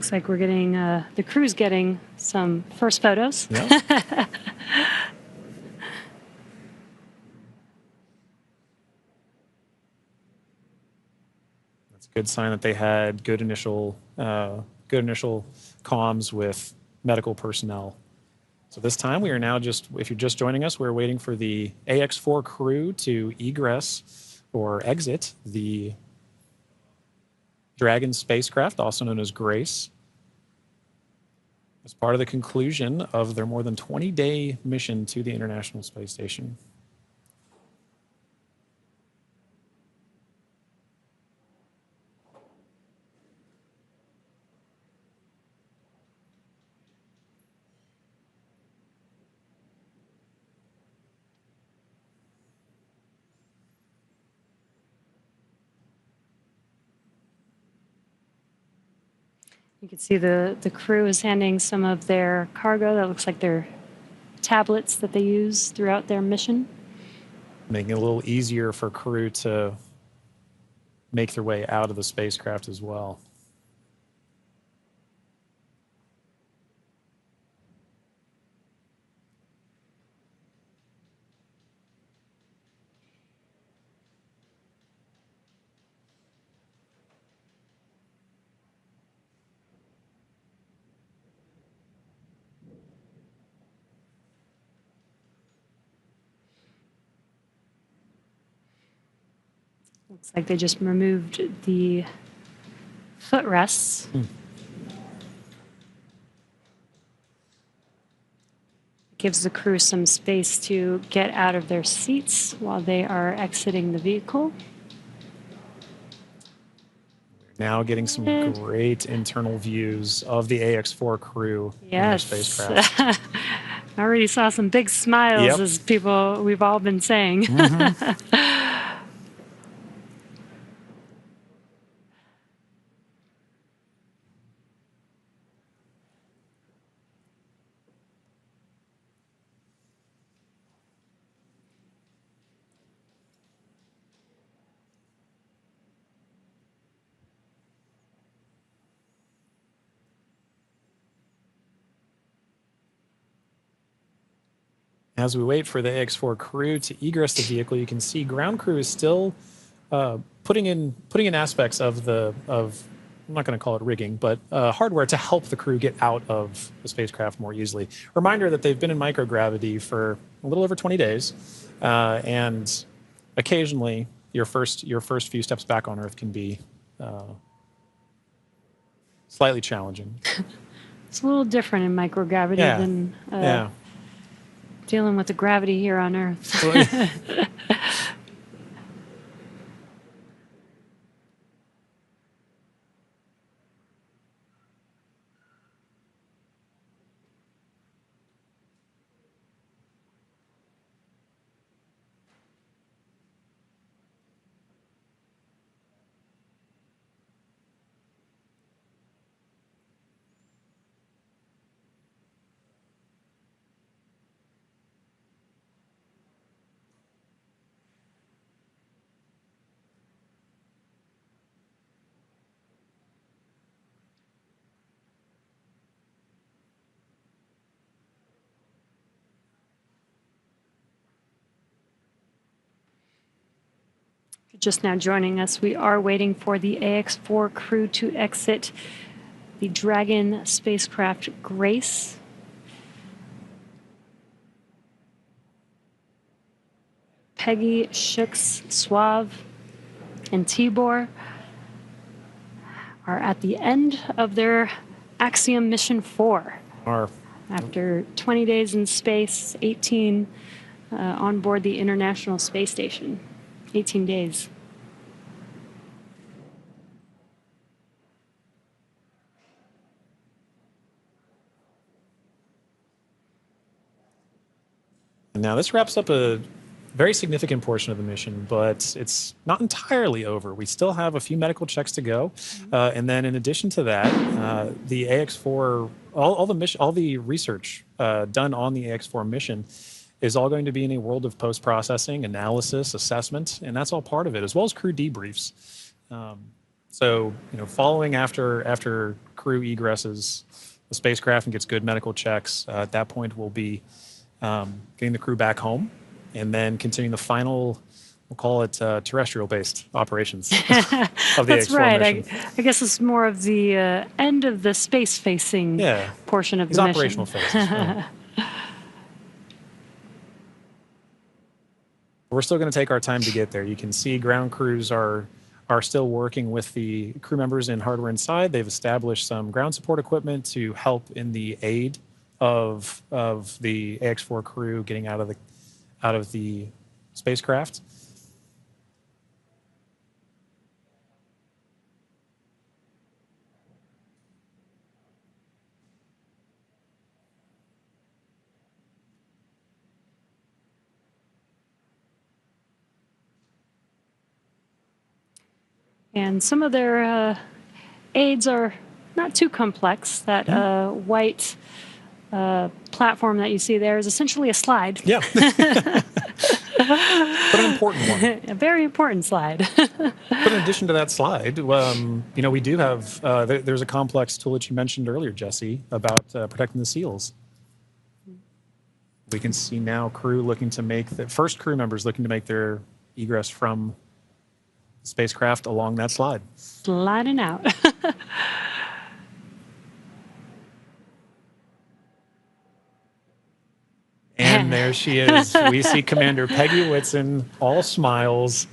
Looks like we're getting, the crew's getting some first photos. Yep. That's a good sign that they had good initial comms with medical personnel. So this time we are now just, if you're just joining us, we're waiting for the Ax-4 crew to egress or exit the Dragon spacecraft, also known as Grace, as part of the conclusion of their more than 20-day mission to the International Space Station. You can see the crew is handing some of their cargo. That looks like their tablets that they use throughout their mission. Making it a little easier for crew to make their way out of the spacecraft as well. Looks like they just removed the footrests. Gives the crew some space to get out of their seats while they are exiting the vehicle. Now getting some great internal views of the Ax-4 crew in their spacecraft. I already saw some big smiles as people, we've all been saying. As we wait for the Ax-4 crew to egress the vehicle, you can see ground crew is still putting in aspects of I'm not going to call it rigging, but hardware to help the crew get out of the spacecraft more easily. Reminder that they've been in microgravity for a little over 20 days, and occasionally your first few steps back on Earth can be slightly challenging. It's a little different in microgravity than dealing with the gravity here on Earth. Just now joining us, we are waiting for the Ax-4 crew to exit the Dragon spacecraft Grace. Peggy, Shux, Sław, and Tibor are at the end of their Axiom Mission 4. After 20 days in space, 18 on board the International Space Station. 18 days. And now this wraps up a very significant portion of the mission, but it's not entirely over. We still have a few medical checks to go. And then in addition to that, the Ax-4, all the research done on the Ax-4 mission is all going to be in a world of post-processing, analysis, assessment, and that's all part of it, as well as crew debriefs. So, following after crew egresses the spacecraft and gets good medical checks, at that point we'll be getting the crew back home and then continuing the final, we'll call it terrestrial-based operations of the That's Ax-4 right. mission. I guess it's more of the end of the space-facing portion of the mission. Operational phases. Right. We're still going to take our time to get there. You can see ground crews are still working with the crew members in hardware inside. They've established some ground support equipment to help in the aid of the Ax-4 crew getting out of the spacecraft. And some of their aids are not too complex. That white platform that you see there is essentially a slide. Yeah. But an important one. A very important slide. But in addition to that slide, we do have, there's a complex tool that you mentioned earlier, Jesse, about protecting the seals. We can see now crew looking to make, the first crew members looking to make their egress from the spacecraft along that slide. Sliding out. And there she is. We see Commander Peggy Whitson, all smiles,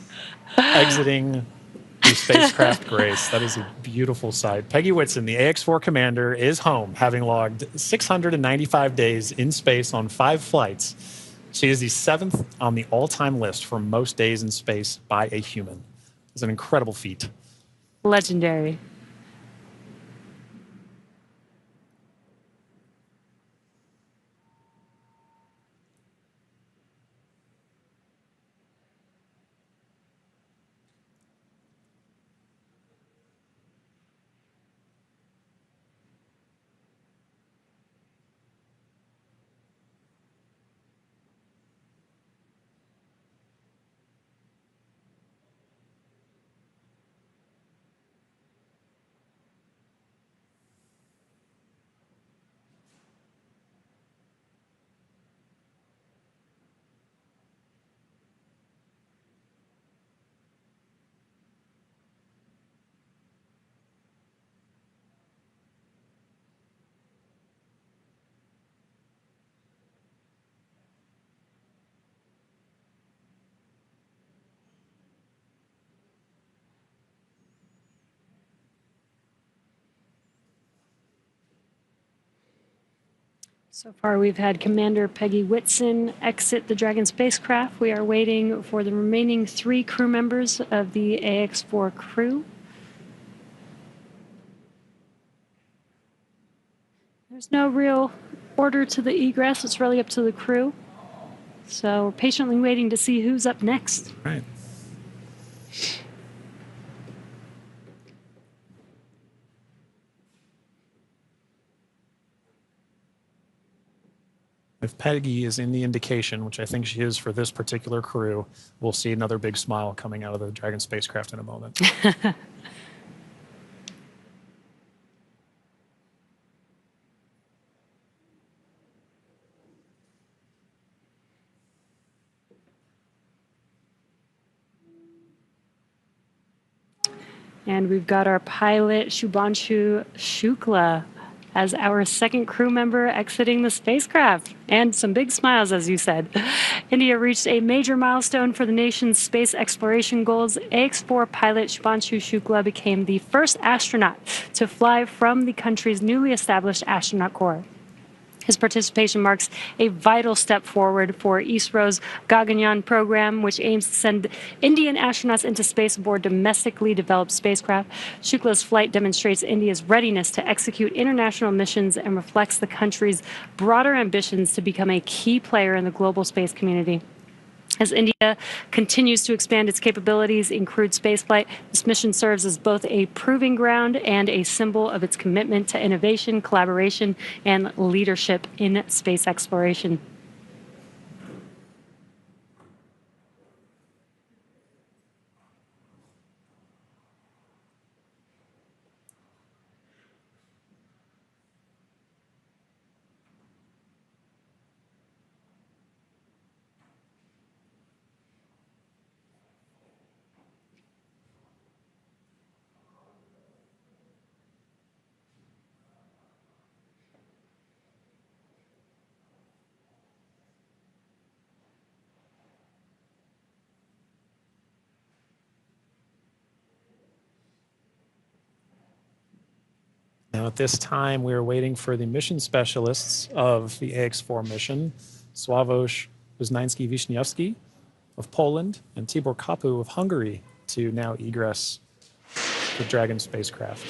exiting the spacecraft Grace. That is a beautiful sight. Peggy Whitson, the Ax-4 commander, is home, having logged 695 days in space on 5 flights. She is the 7th on the all-time list for most days in space by a human. It's an incredible feat. Legendary. So far, we've had Commander Peggy Whitson exit the Dragon spacecraft. We are waiting for the remaining 3 crew members of the Ax-4 crew. There's no real order to the egress. It's really up to the crew. So we're patiently waiting to see who's up next. Right. If Peggy is in the indication, which I think she is for this particular crew, we'll see another big smile coming out of the Dragon spacecraft in a moment. And we've got our pilot, Shubhanshu Shukla, as our second crew member exiting the spacecraft. And some big smiles, as you said. India reached a major milestone for the nation's space exploration goals. Ax-4 pilot Shubhanshu Shukla became the first astronaut to fly from the country's newly established astronaut corps. His participation marks a vital step forward for ISRO's Gaganyaan program, which aims to send Indian astronauts into space aboard domestically developed spacecraft. Shukla's flight demonstrates India's readiness to execute international missions and reflects the country's broader ambitions to become a key player in the global space community. As India continues to expand its capabilities in crewed spaceflight, this mission serves as both a proving ground and a symbol of its commitment to innovation, collaboration, and leadership in space exploration. Now, at this time, we are waiting for the mission specialists of the Ax-4 mission, Sławosz Uznański-Wiśniewski of Poland and Tibor Kapu of Hungary, to now egress the Dragon spacecraft.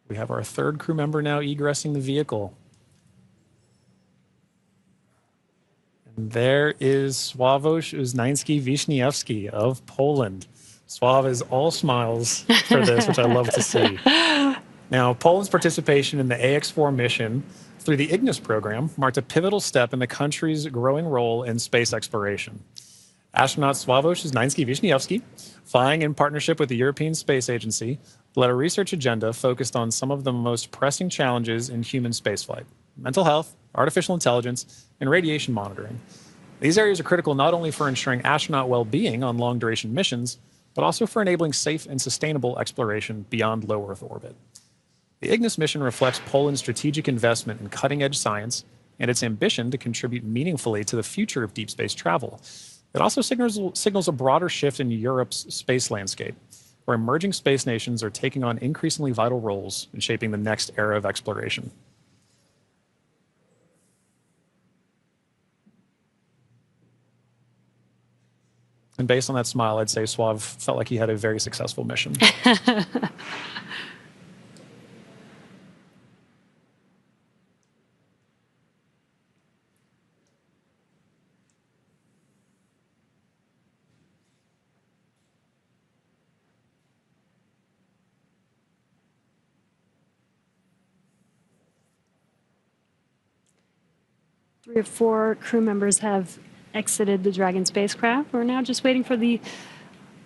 We have our third crew member now egressing the vehicle. And there is Sławosz Uznański-Wiśniewski of Poland. Sław is all smiles for this, which I love to see. Now, Poland's participation in the Ax-4 mission through the Ignis program marked a pivotal step in the country's growing role in space exploration. Astronaut Sławosz Uznański-Wiśniewski, flying in partnership with the European Space Agency, led a research agenda focused on some of the most pressing challenges in human spaceflight: mental health, artificial intelligence, and radiation monitoring. These areas are critical not only for ensuring astronaut well-being on long-duration missions, but also for enabling safe and sustainable exploration beyond low Earth orbit. The Ignis mission reflects Poland's strategic investment in cutting-edge science and its ambition to contribute meaningfully to the future of deep space travel. It also signals a broader shift in Europe's space landscape, where emerging space nations are taking on increasingly vital roles in shaping the next era of exploration. And based on that smile, I'd say Sław felt like he had a very successful mission. 3 of 4 crew members have exited the Dragon spacecraft. We're now just waiting for the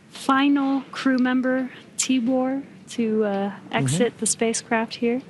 final crew member, Tibor, to exit the spacecraft here.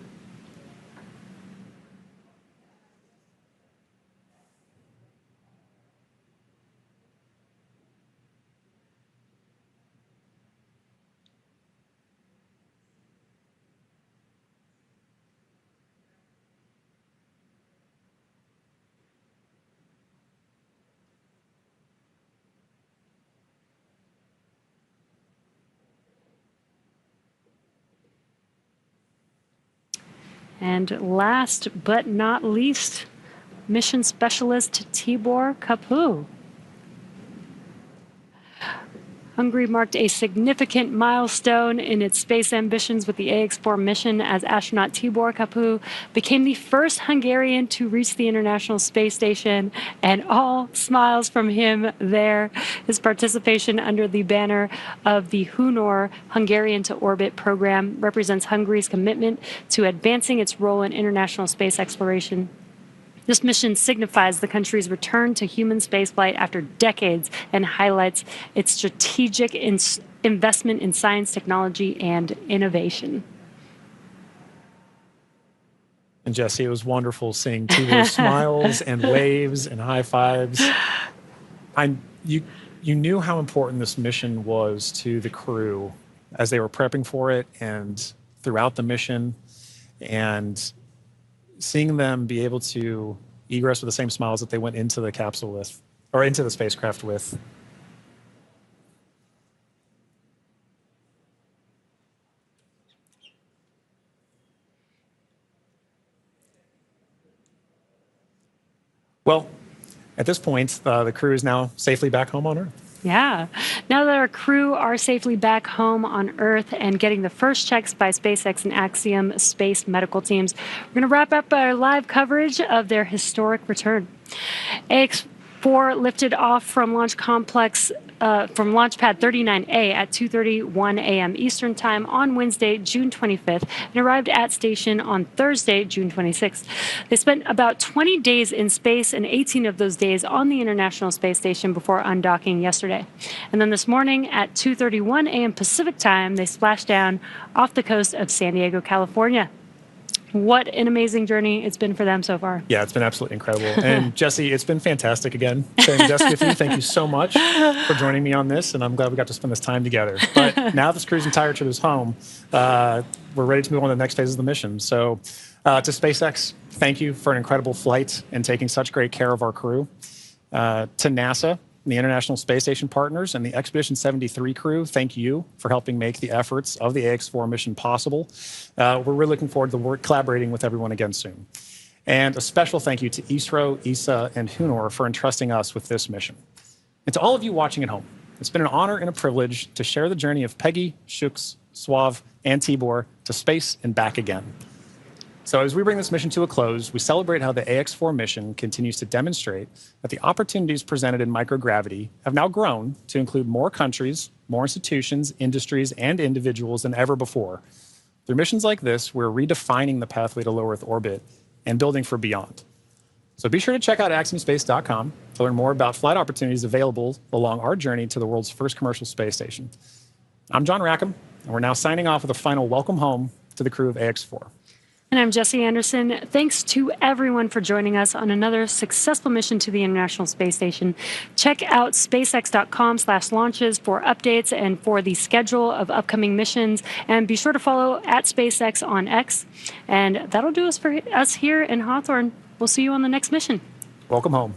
And last but not least, mission specialist Tibor Kapu. Hungary marked a significant milestone in its space ambitions with the Ax-4 mission, as astronaut Tibor Kapu became the first Hungarian to reach the International Space Station, and all smiles from him there. His participation under the banner of the Hunor Hungarian to Orbit program represents Hungary's commitment to advancing its role in international space exploration. This mission signifies the country's return to human spaceflight after decades and highlights its strategic investment in science, technology, and innovation. And Jesse, it was wonderful seeing Tibor's smiles and waves and high fives. You knew how important this mission was to the crew as they were prepping for it and throughout the mission, and seeing them be able to egress with the same smiles that they went into the capsule with, or into the spacecraft with. Well, at this point, the crew is now safely back home on Earth. Yeah. Now that our crew are safely back home on Earth and getting the first checks by SpaceX and Axiom Space medical teams, we're going to wrap up our live coverage of their historic return. Ax-4 lifted off from Launch Complex from Launch Pad 39A at 2:31 a.m. Eastern Time on Wednesday, June 25th, and arrived at station on Thursday, June 26th. They spent about 20 days in space and 18 of those days on the International Space Station before undocking yesterday. And then this morning at 2:31 a.m. Pacific Time, they splashed down off the coast of San Diego, California. What an amazing journey it's been for them so far. Yeah, it's been absolutely incredible. And Jesse, it's been fantastic again. Sharing Jesse with you. Thank you so much for joining me on this, and I'm glad we got to spend this time together. But now this cruise entire trip is home, we're ready to move on to the next phase of the mission. So to SpaceX, thank you for an incredible flight and taking such great care of our crew. To NASA, the International Space Station partners, and the Expedition 73 crew, thank you for helping make the efforts of the Ax-4 mission possible. We're really looking forward to collaborating with everyone again soon. And a special thank you to ISRO, ESA, and HUNOR for entrusting us with this mission. And to all of you watching at home, it's been an honor and a privilege to share the journey of Peggy, Shux, Sław, and Tibor to space and back again. So as we bring this mission to a close, we celebrate how the Ax-4 mission continues to demonstrate that the opportunities presented in microgravity have now grown to include more countries, more institutions, industries, and individuals than ever before. Through missions like this, we're redefining the pathway to low Earth orbit and building for beyond. So be sure to check out axiomspace.com to learn more about flight opportunities available along our journey to the world's first commercial space station. I'm John Rackham, and we're now signing off with a final welcome home to the crew of Ax-4. And I'm Jesse Anderson. Thanks to everyone for joining us on another successful mission to the International Space Station. Check out spacex.com/launches for updates and for the schedule of upcoming missions. And be sure to follow at SpaceX on X. And that'll do us for us here in Hawthorne. We'll see you on the next mission. Welcome home.